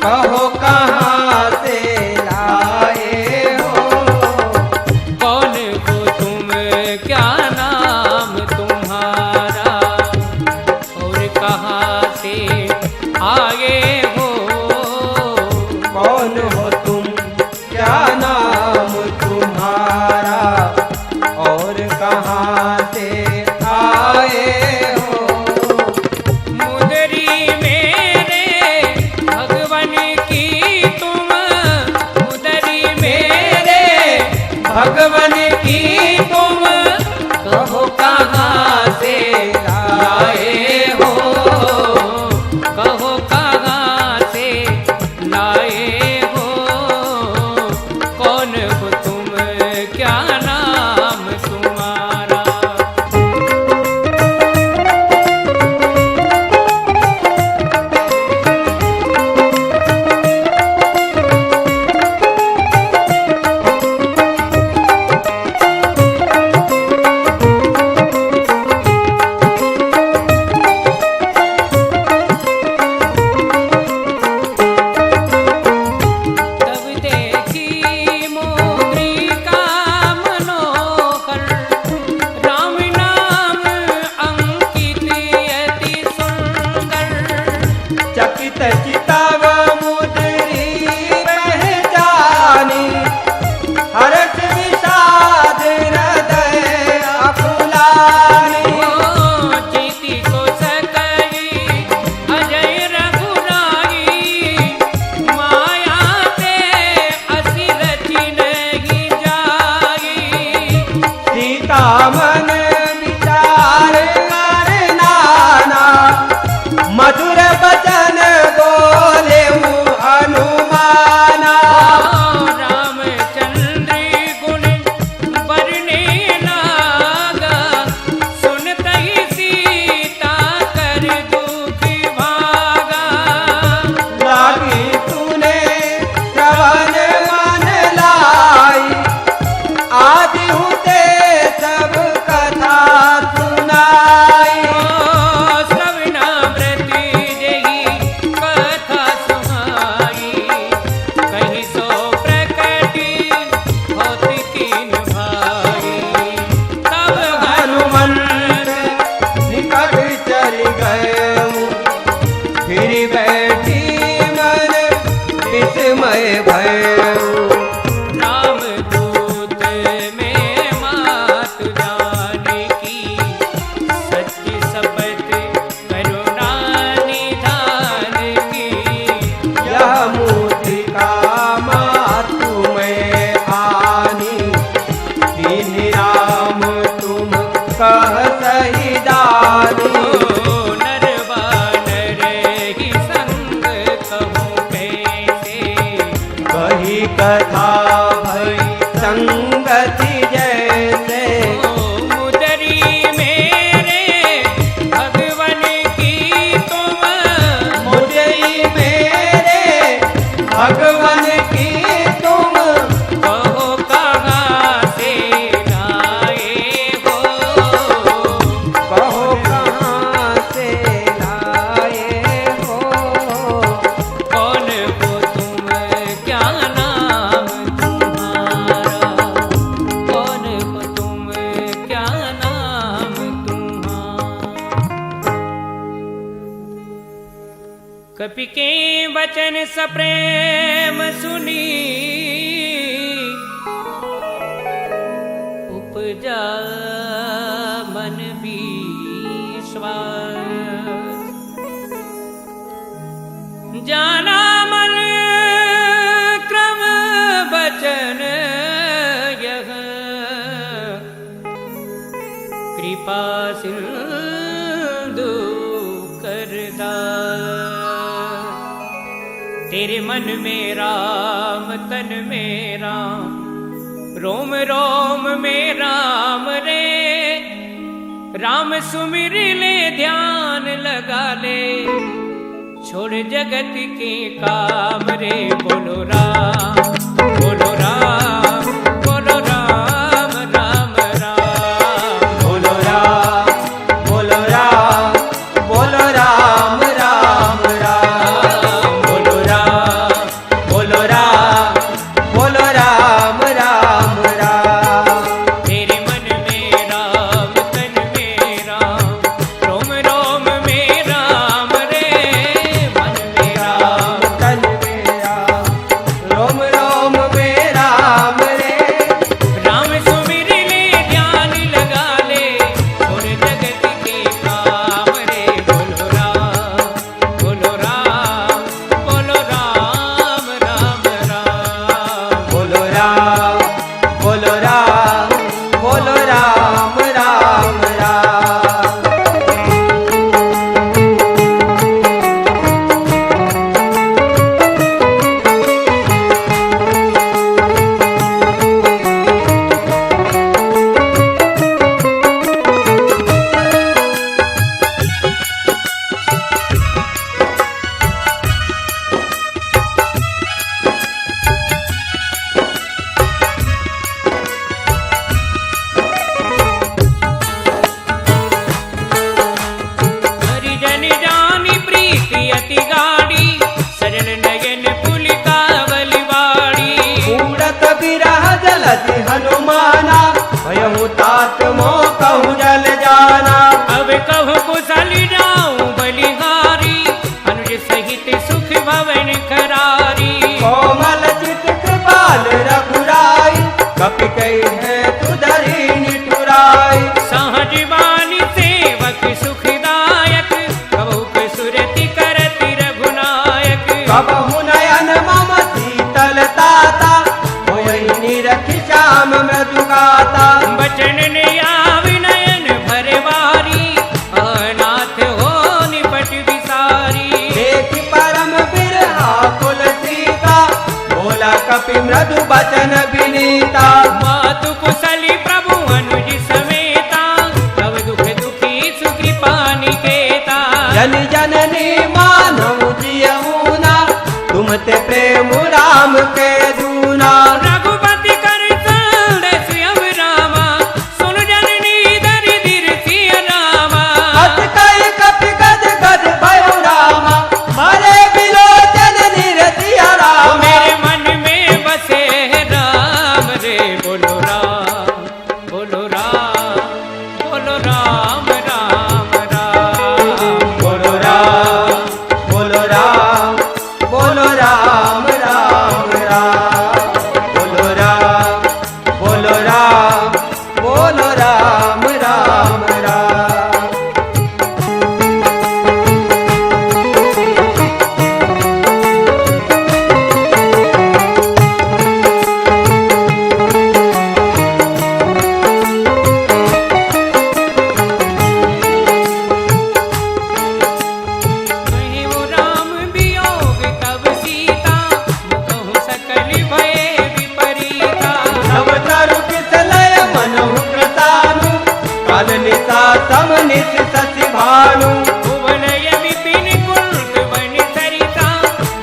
कहो कहाँ से लाए हो कौन हो तुम क्या नाम तुम्हारा और कहाँ से आए हो कौन हो तुम क्या नाम तुम्हारा और कहाँ से आए हो मुदरी मेरे भगवान की तुम मुदरी मेरे भगवान की तुम कहो कहाँ से लाए हो कहो कहाँ से लाए हो कौन हो तुम क्या नाम तुम्हारा तब देखी मोगरी का मनोहर राम नाम अंकित अति सुंदर चकित चिताव मुदरी पहचानी हर्ष विषाद हृदय अकुलानी जीती को सकई अजय रघुराई माया से असि रची नहीं जाई सीता मन विचार कर नाना मधुर बचन बोले हनुमाना रामचंद्र गुण बरने लागा सुनत ही सीता कर दुख भागा लागी तूने श्रवण मन लाई आदि हुते सब कथा सुनाई श्रवणामृत जही कथा सुहाई कहीं सो प्रकटी होती तीन भाई तब हनुमंत निकट चल गए फिर बैठी मन विस्मय भय रामदूत में मात जानकी सच्ची शपथ करुणा निधान की यह मूर्तिका मातु में आनी दीन राम तुम कह सही दानी नरवानर ही संग कहूँ कैसे कही कथा भई संगति जैसे मुदरी मेरे भगवान की तुम मुझे मेरे भगवान की तुम कहो कहाँ से लाए हो कहो कहाँ से लाए हो कौन हो तुम क्या नाम तुम्हारा कौन हो तुम क्या नाम तुम्हारा कपि के वचन सप्रेम सुनी उपजा मन विश्वास जाना मन क्रम वचन यह कृपा सिंधु करदा तेरे मन में राम तन में राम रोम रोम में राम रे राम सुमिर ले ध्यान लगा ले, छोड़ जगत के काम रे। बोलो राम बोलो राम बोलो राम राम राम। बोलो राम बोलो राम बोलो राम राम राम। बोलो राम बोलो राम बोलो राम राम राम। तेरे मन में राम तन में राम, रोम रोम में राम रे। मन में राम तन में राम, रोम रोम में राम रे। राम सुमिर ले ध्यान लगा ले, छोड़ जगत के काम रे। बोलो राम बोलो राम बोलो राम राम राम। बोलो राम बोलो राम बोलो राम राम राम। हरिजन जानी प्रीति अति गाढ़ी, सजल नयन पुलिकावल वाड़ी। उड़त बिरह जलति हनुमाना, भयहु तात मोह कहूँ जल जाना। अब कहूँ कुशली जाऊं बलिहारी, अनुज सहित सुख भवन करारी। कोमल चित कृपाल रघुराई, कपि कही है तु धरी निठुराई। सहज वाणी सेवक सुखदायक, कबहुक सुरति करति रघुनायक। कबहु नयन मम शीतल ताता, होई निरखि श्याम मृदुगाता। बचन ने आवी नयन भरवारी, अनाथ हो निपट विसारी। देखि परम बिरहा कुल सीता, बोला कपि मृदु बचन विनीता। मातु कुशली प्रभु अनुज समेता, तव दुख दुखी सुकृपा निकेता। जन जननी मानव जियऊना, तुम ते प्रेम राम के दूना। रघुपति कर संदेश अब रामा, सुन जननी दरि धीर सिय रामा। अत कहि कपि गद गद भयो रामा, मारे बिलोचन निरसिया रामा। मेरे मन में बसे राम रे। बोलो राम बोलो राम बोलो राम राम राम। बोलो राम बोलो राम बोलो राम राम राम। बोलो राम बोलो राम बोलो राम राम राम। कहीं वो राम वियोग तब सीता, कहूँ सकल भय विपरीता। नव तरु किसलय मनहु कृतानु, काल निशा सम निश शशि भानु। भुवनय विपिन कुल्क बन सरिता,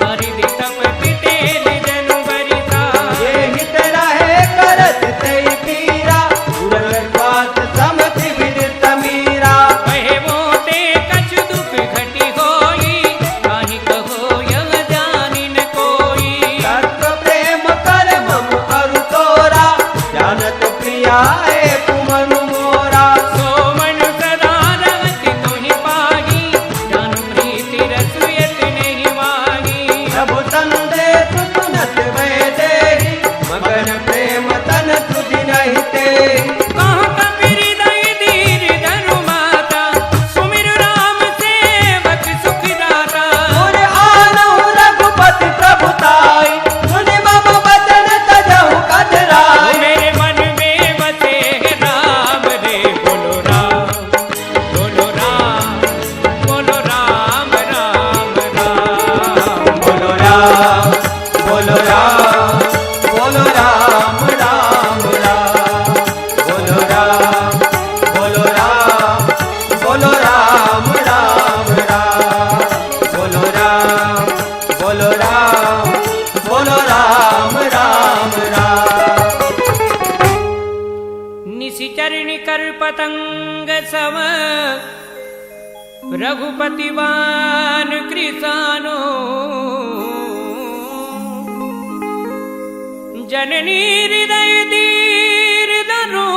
हरिदि तपति तेल जनु बरिता। ये हित रहे करत तेई पीरा, उरल पास समति विदित मीरा। कहे वो ते कछ दुख घटी होई, काहि कहो यह जानि न कोई। तत्व प्रेम कर मम अरु तोरा, जानत प्रिया एक मनु मोरा। सो मन सदा रहति तुहि पाही, जानु प्रीति रसु यत नहीं माही। प्रभु संदेश सुनत वै देहि, मगन प्रेम तन तुझि नहीं तेहि। कहूँ कबीर दई धीर धनु माता, सुमिर राम सेवक सुख दाता। सुन आनहु रघुपति प्रभुताई, सुनि मम वचन तजहु कतराई। मेरे मन में बसे राम रे। बोलो राम बोलो राम बोलो राम राम राम। बोलो राम बोलो राम बोलो राम राम राम। कर पतंग सम रघुपतिवान कृसानो जननी हृदय दीर दरो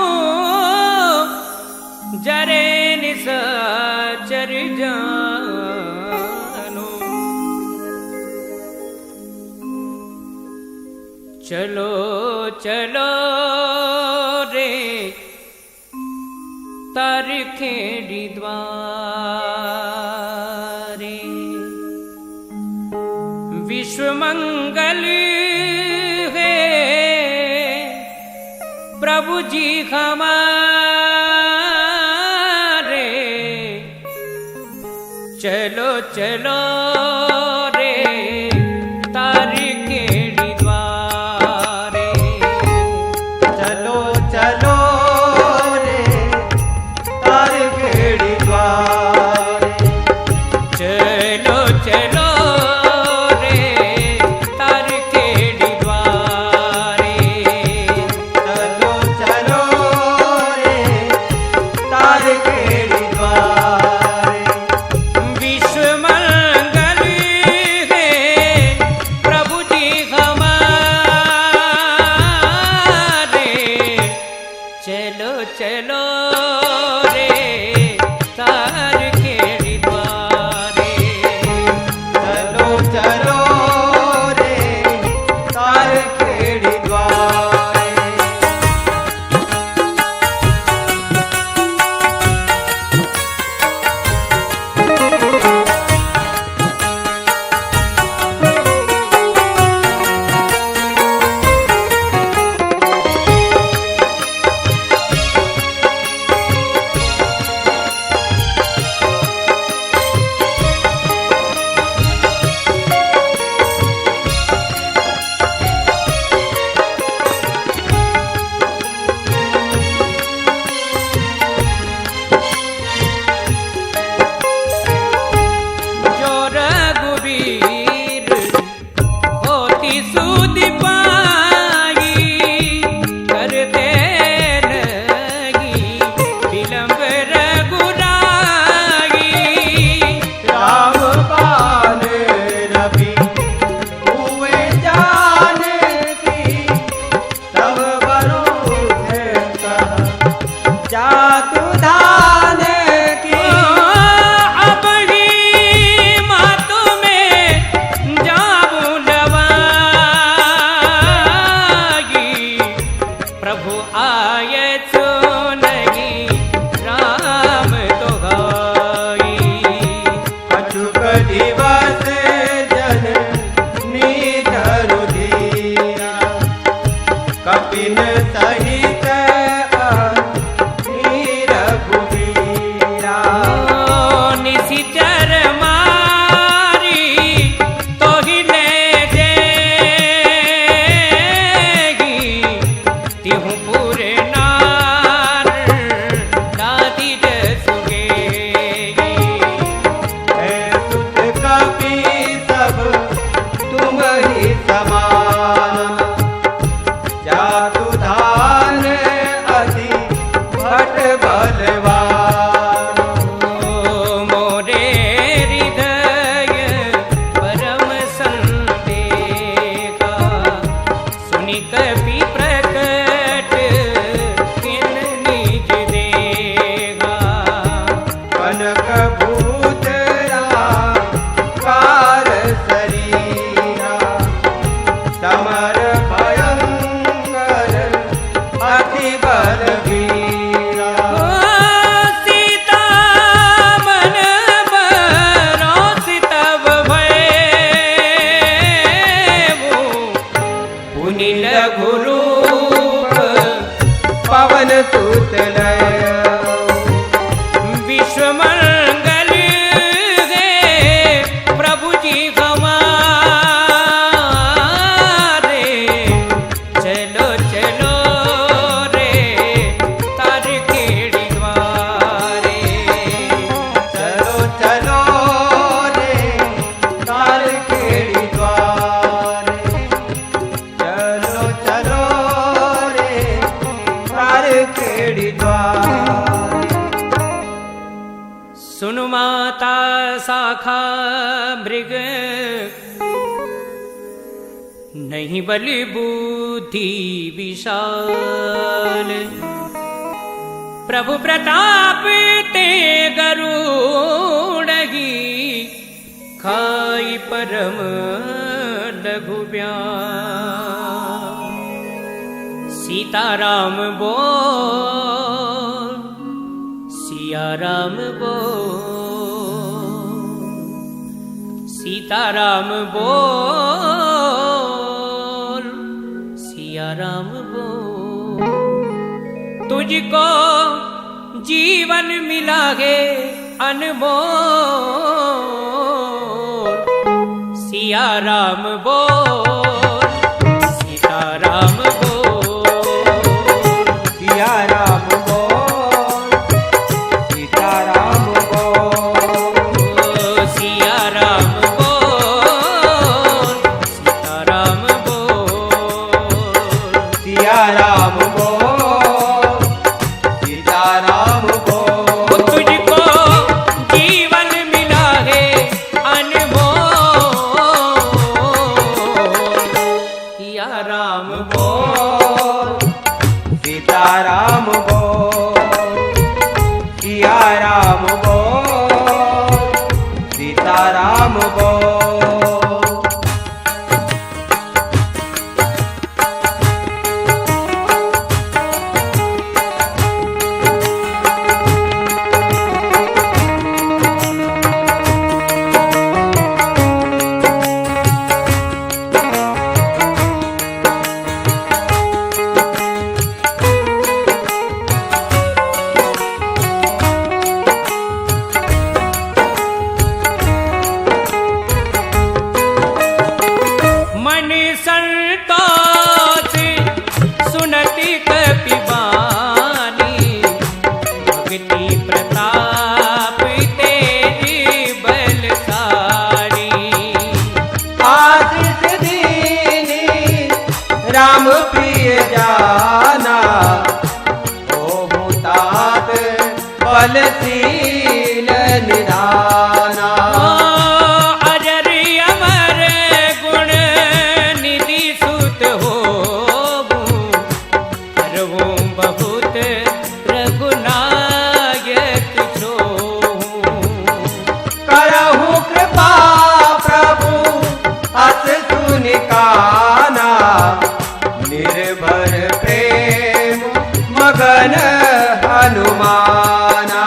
जरे निसाचर जानो। चलो चलो रे तार खेड़ी द्वारे विश्व मंगल है प्रभु जी हमारे। चलो चलो रे तार खेड़ी द्वारे। चलो चलो रे तार खेड़ी द्वारे। चलो चलो रे तार खेड़ी द्वारे। चलो चलो रे तार खेड़ी द्वारे। विश्व मंगल है प्रभु जी हमारे। चलो चलो रे तार खेड़ी द्वारे। चलो चलो रे तार खेड़ी द्वारे। जो रघुवीर होती सुध पाई करते लगी विलंब रघुराई। राम पाल रवि हुए जानकी तब बरूद कहा जातु धान की। अब ही मातु में जाऊं लवागी प्रभु आए तो नहीं राम तो गाई। अचुक दिवस जन नीधरु धीरा कपिन सहित रघुवीरा। निशिचर मारी तो ही ले जेगी तिहु पूरे नार दादी जसुगेगी। है सुत कपि सब तुम ही समान जातु धान अति भट बलवान। मोरे हृदय परम संदेगा सुनि कपि प्रकट किन निज देगा। कनक भूतरा कार शरीरा समर भयंकर अति बलवीरा। सीता मन बरोसी तब भयेवो पुनि लघु रूप पवन सुत लय विश्व मंगल है प्रभु जी हमारे। चलो चलो रे तार खेड़ी द्वारे। चलो चलो रे तार खेड़ी द्वारे। चलो चलो रे तार खेड़ी द्वारे। सुन माता शाखा मृग, नहीं बलि बुद्धि विशाल। प्रभु प्रताप ते गरुड़ही, खाई परम लघु ब्यान। सीताराम बोल, सिया राम बोल, सीताराम बोल, सिया राम बोल। तुझको जीवन मिला है अनमोल, सिया राम बोल, सीताराम बोल, सिया राम बोल, सीताराम बोल, सिया राम बोल, सीताराम बोल, सिया राम बोल, सीताराम बोल। तुझको जीवन मिला है अनमोल, सिया राम बोल, सीताराम बोल, सिया राम बोल, सीताराम बोल। मन संतोष सुनति कपिवानी, भक्ति प्रताप तेरी बलशाली। आशीष दीनी राम प्रिय जाना, ओ तात बलशील निधाना। अजर अमर गुण निधि सुत होबू, करहूँ बहुत रघुनायक छोहूँ। करहु कृपा प्रभु अस सुन काना, निर्भर प्रेम मगन हनुमाना।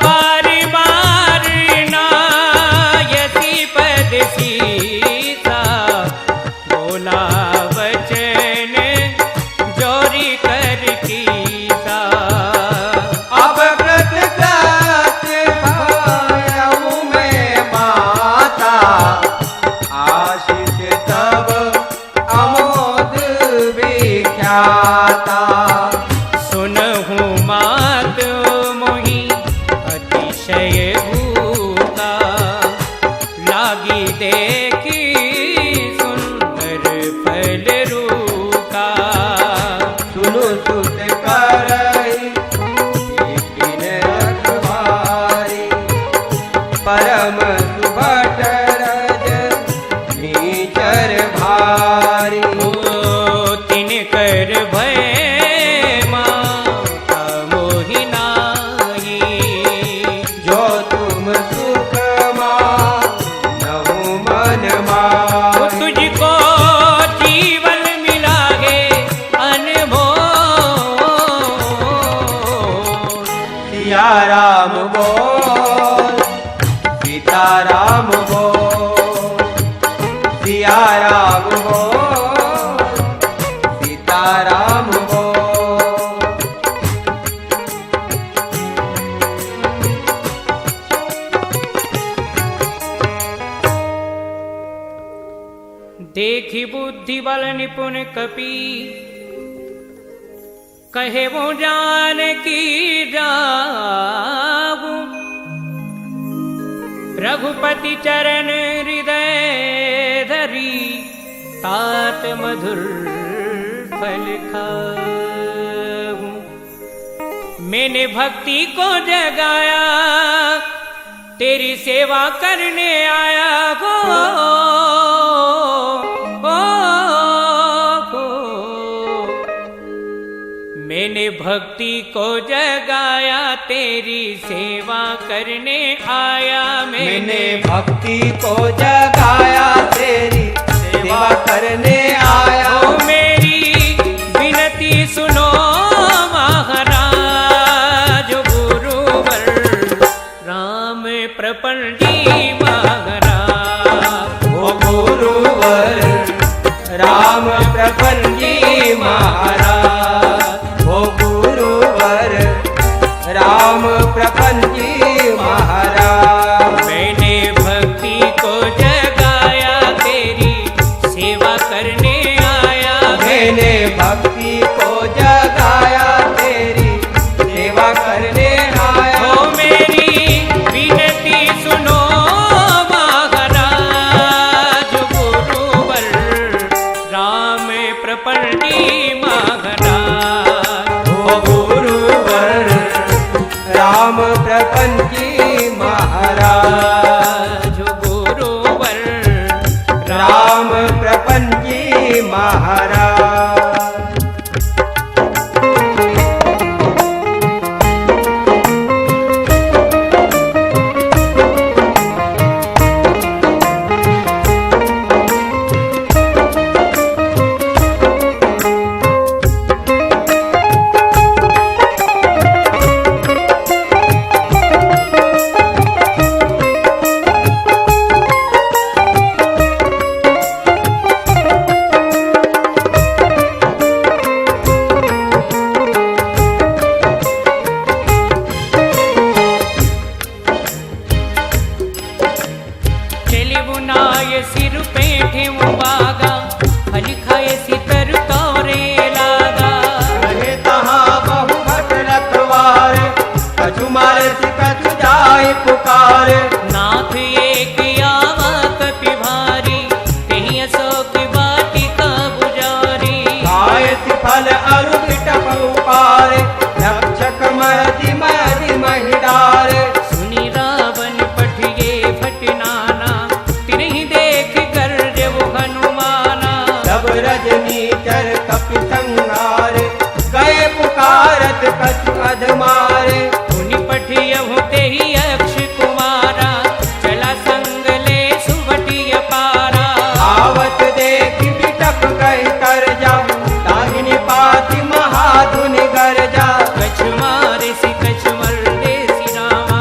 बारी बारी नायसी पद सीता, बोला वचन जोरी कर कीसा। अब कृत कृत्य भयउ में माता, आशीष तब अमोद विख्याता। सुनहु मात मोहि अतिशय भूखा, लागी देखी सुंदर फल रूका। सुनु सुत करई कीन रखवारी, परम सुभट रज नीचर भारी। ओ तिन कर भय माता मोहि नाहि, जो तुम सुख मानहु मन माहि। तुझको जीवन मिला है अनमोल, सिया राम बोल, सीताराम बोल, सिया राम बोल, सीताराम बोल। देखी बुद्धि बल निपुण कपि, कहे वो जान की जाऊं। रघुपति चरण हृदय धरी, तात मधुर फल खाऊं। मैंने भक्ति को जगाया तेरी सेवा करने आया हो, मैंने भक्ति को जगाया तेरी सेवा करने आया। मैंने भक्ति को जगाया तेरी सेवा करने आया। ओ मेरी विनती सुनो महाराज गुरुवर राम प्रपन्न जी महाराज। ओ गुरुवर राम प्रपन्न जी महाराज। ओ गुरुवर राम प्रपन्न जी महाराज। मैंने भक्ति को जगाया तेरी सेवा करने आया। मैंने भक्ति को जगाया तेरी सेवा करने आया। ओ मेरी विनती सुनो महाराज गुरुवर राम प्रपन्न जी महाराज। ओ गुरुवर राम प्रपन्न जी महाराज। गुरुवर राम प्रपन्न जी महाराज। चले बुनाय सिर पेठे बागा फल खाए सितर तौरे लागा। रहे तहाँ बहु भट रखवार कछु मारे से कछु जाए पुकार। नाथ एक आवा कपि भारी कहीं अशोक वाटिका बुझारी। खाए से फल अरु बिटप उपार रक्षक मरदि मरदि महिडार। सुनी रावण पठिए भटनाना तिरहि देख कर देव हनुमाना। तब रजनी चर कपि संहार गए पुकारत कछु अधमार। मुनि पठियहु तेहि अक्ष कुमारा चला संग ले सुभटिय पारा। आवत देख बिटप कहि कर जा ताहिनी पाति महाधुनि गरजा। कछ मारे सि कछ मर्दे सि रामा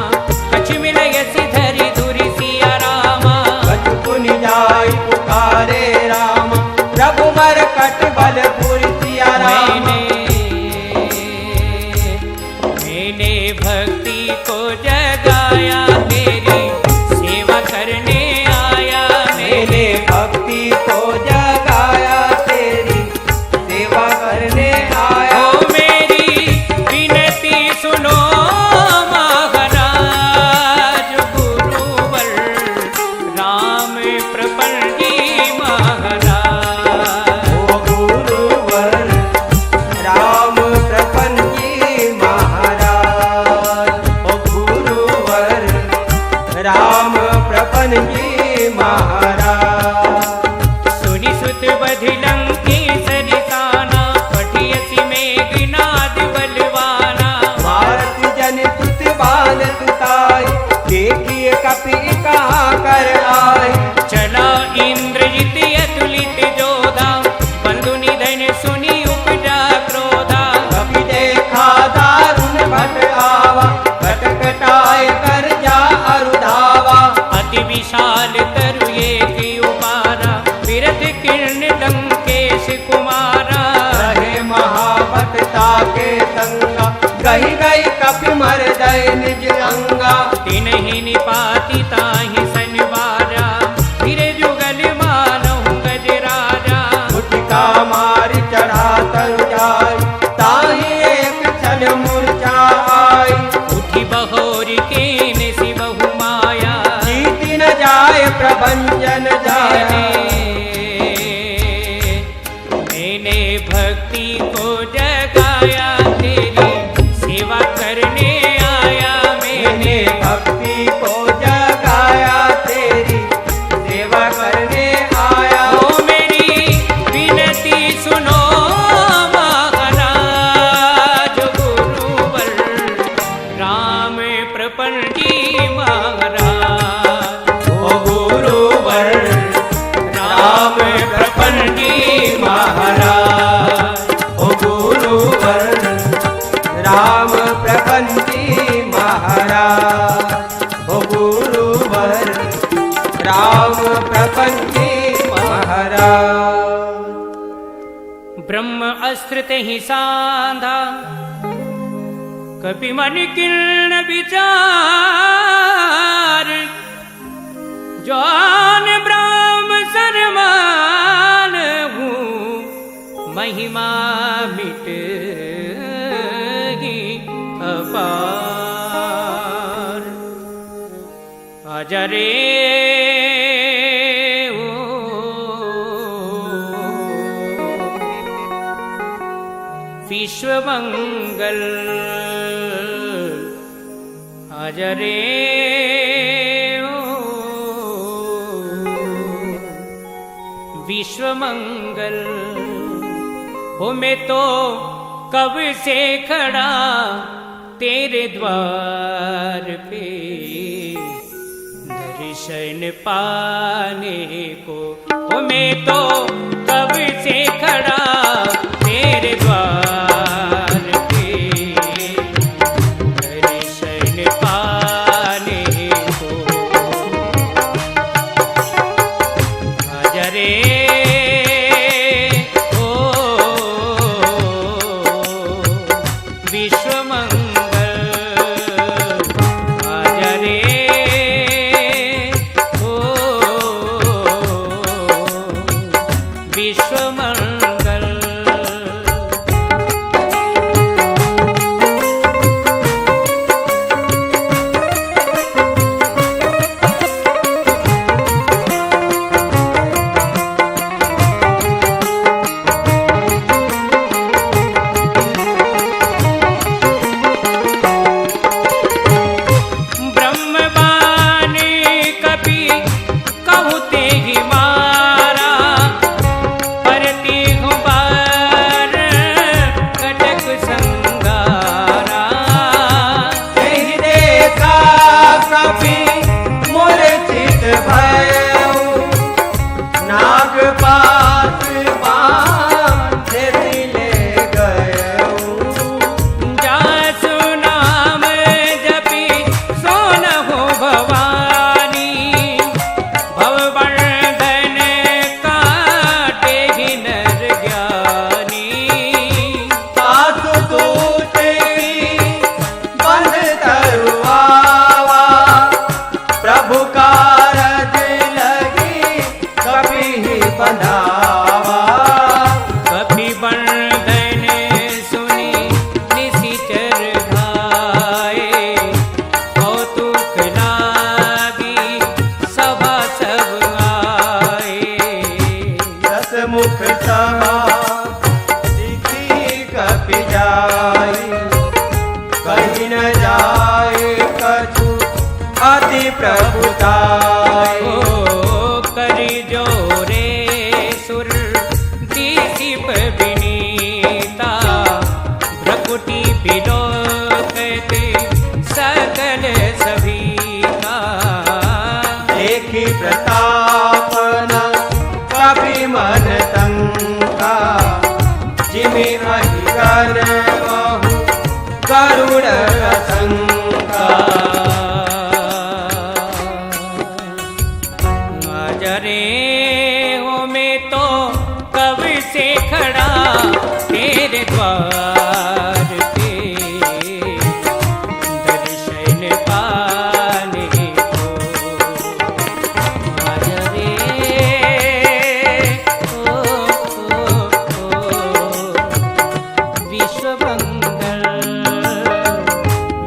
कछ मिलय सि धरि धुरि सिया रामा। कछु पुनि जाय पुकारे राम प्रभु मर कट बल पुरि सिया राम। मैंने भक्ति को जगाया तेरी सेवा करने आया। मैंने भक्ति को जगाया तेरी सेवा करने आया। ओ मेरी विनती सुनो महाराज गुरुवर राम प्रपन्न जी महाराज। ओ गुरुवर राम प्रपन्न जी महाराज। ओ गुरुवर राम प्रपन्न जी महाराज। सुनि सुत बधि लंकेसरि ताना पठियसि मेघनाद बलवाना। भारत जन सुत बाल सुताई देखिए कपि कहाँ कर आए। चला इंद्रजित अतुलित जोधा बंधु निधन सुनि उपजा क्रोधा। कपि देखा दारुण भट आवा कटकटाए कर जा अरुधावा। अति विशाल तरु एक उपारा विरथ किरण लंकेश कुमारा। रहे महाभटता के संगा गही गई कपि मर दय निज अंगा। तिनहि निपाति ताहि सनबारा फिर जुगल मानहु गजराजा। उठका मारी चढ़ा तरु जाय ताहि एक क्षण मूर्छा आई। उठि बहोर केन सि बहु माया। जीति न जाय प्रभंजन जाय। मैंने भक्ति को जगाया तेरी सेवा ही सांधा कभी मन किरण विचार जान ब्रह्म सरमान हूँ महिमा मिटेगी अपार आजा रे विश्व मंगल आज रे विश्व मंगल हो मैं तो कब से खड़ा तेरे द्वार पे दर्शन पाने को हो मैं तो कब से खड़ा तेरे द्वार पे दर्शन पाने को आजा रे ओ विश्व मंगल आजा रे ओ विश्व मंगल मुख सभा दिखी कपि जाई कहीं न जाए कछु अति प्रभुताई ओ करि जोरे सुर दीप विनीता भ्रकुटी बिलोकते सकल सभीता देखी प्रतापन कभी मन तंका जिमि अहिकर बहु करुण शंका आजा रे हो मैं तो कब से खड़ा तेरे द्वार पे दर्शन पाने को आजा रे विश्व मंगल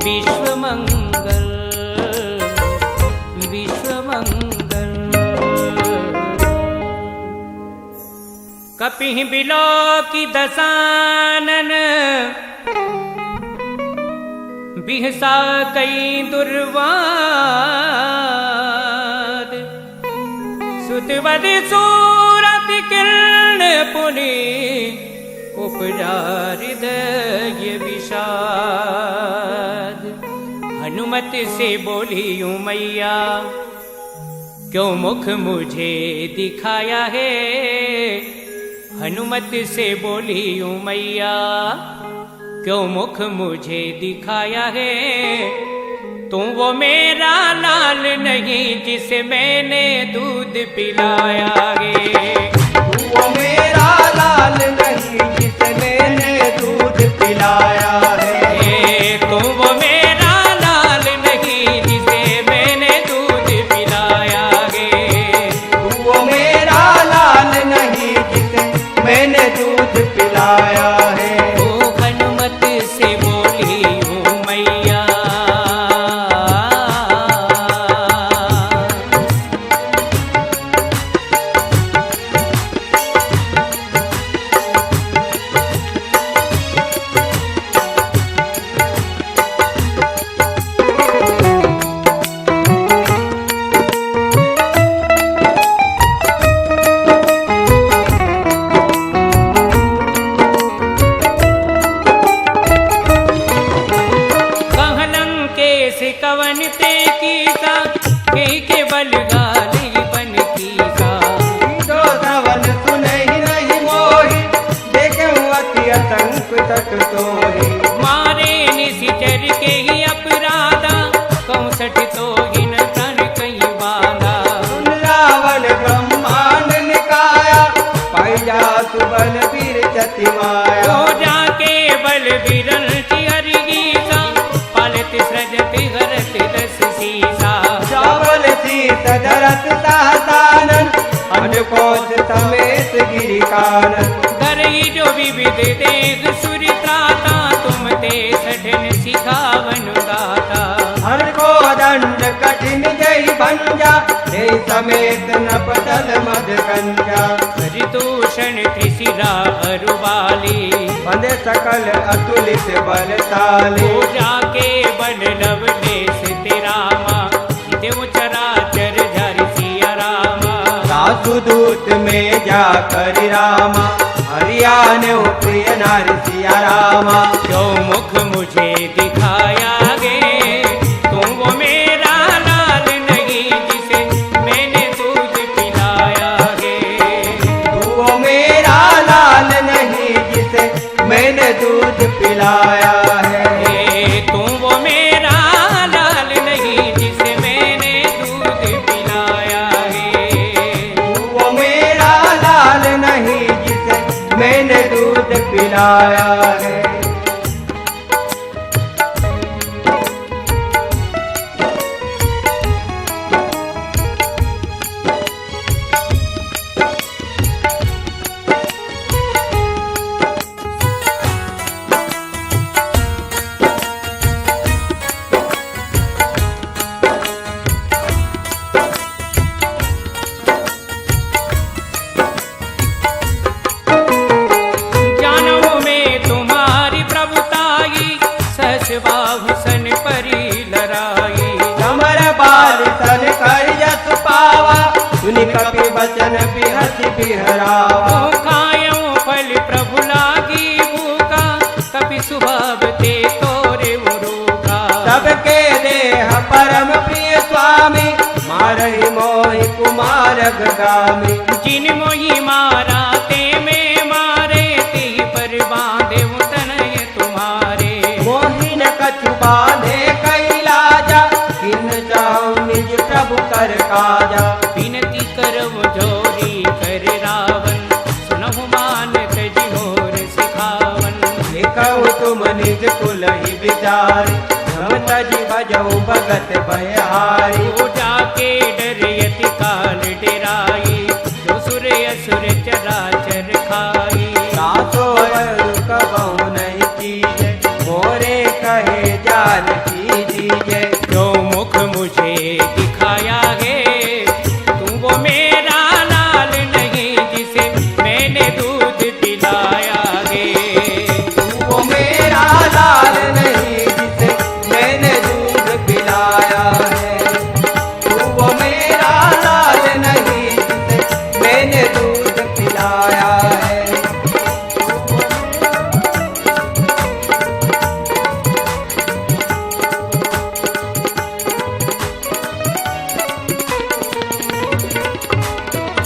विश्व मंगल विश्व मंगल कपिह बिलो की दसानन बिहसा कई दुर्वाद सुतवद सूरत किरण पुनि उपजा हृदय विषाद हनुमत से बोली हूँ मैया क्यों मुख मुझे दिखाया है हनुमत से बोली हूँ मैया क्यों मुख मुझे दिखाया है तुम वो मेरा लाल नहीं जिसे मैंने दूध पिलाया है वो मेरा लाल नहीं जिसे मैंने तो ही मारे निशिचर के ही अपराधा 64 तो ही न तन कहीं बांधा सुन रावण ब्रह्मांड निकाया पाई जा सुबल वीर चति माया हो जाके बल बिरल हरि गीसा पालत सृजत हरत दस सीसा चावल शीत धरत सहसानन अनकोश समेत गिरिकानन करई जो विविध देख सुर त्राता तुम ते सठन सिखावन गाता हर को दंड कठिन जय भंजा हे समेत नपतल मद कंजा हरिदूषण त्रिशिरा अरुवाली बंदे सकल अतुलित बलशाली हो जाके बन लवलेश तेरामा देव चराचर झर सिया रामा सासु दूत में जाकर रामा हरियाण प्रिय नार सिया रामा जो मुख मुझे दिखाया गे तुम वो मेरा लाल नहीं जिसे मैंने दूध पिलाया गे तू वो मेरा लाल नहीं जिसे मैंने दूध पिलाया है ए, तुम वो मेरा लाल नहीं जिसे मैंने दूध पिलाया है तू वो मेरा लाल नहीं जिसे मैंने दूध पिलाया है जानों में तुम्हारी प्रभुताई सहस बाहुसन परी लड़ाई कमर बाल सन कर यस पावा सुनि कपि वचन बिहसी बिहरावा खायो फल प्रभु लागी भूखा कभी स्वभाव ते तोरे उरूका सबके देह परम प्रिय स्वामी मारहि मोहि कुमार गामी जिन मोही मारा ते में मारे ते पर बांधे तनय तुम्हारे मोहिन कछु बांधे कैलाजा किन जाऊं निज प्रभु कर काजा विनती करव जोरी कर रावण सुनहु मान तज मोर सिखावन लिखऊ तुम निज कुल ही विचारी हम तजी बजऊ भगत बहारी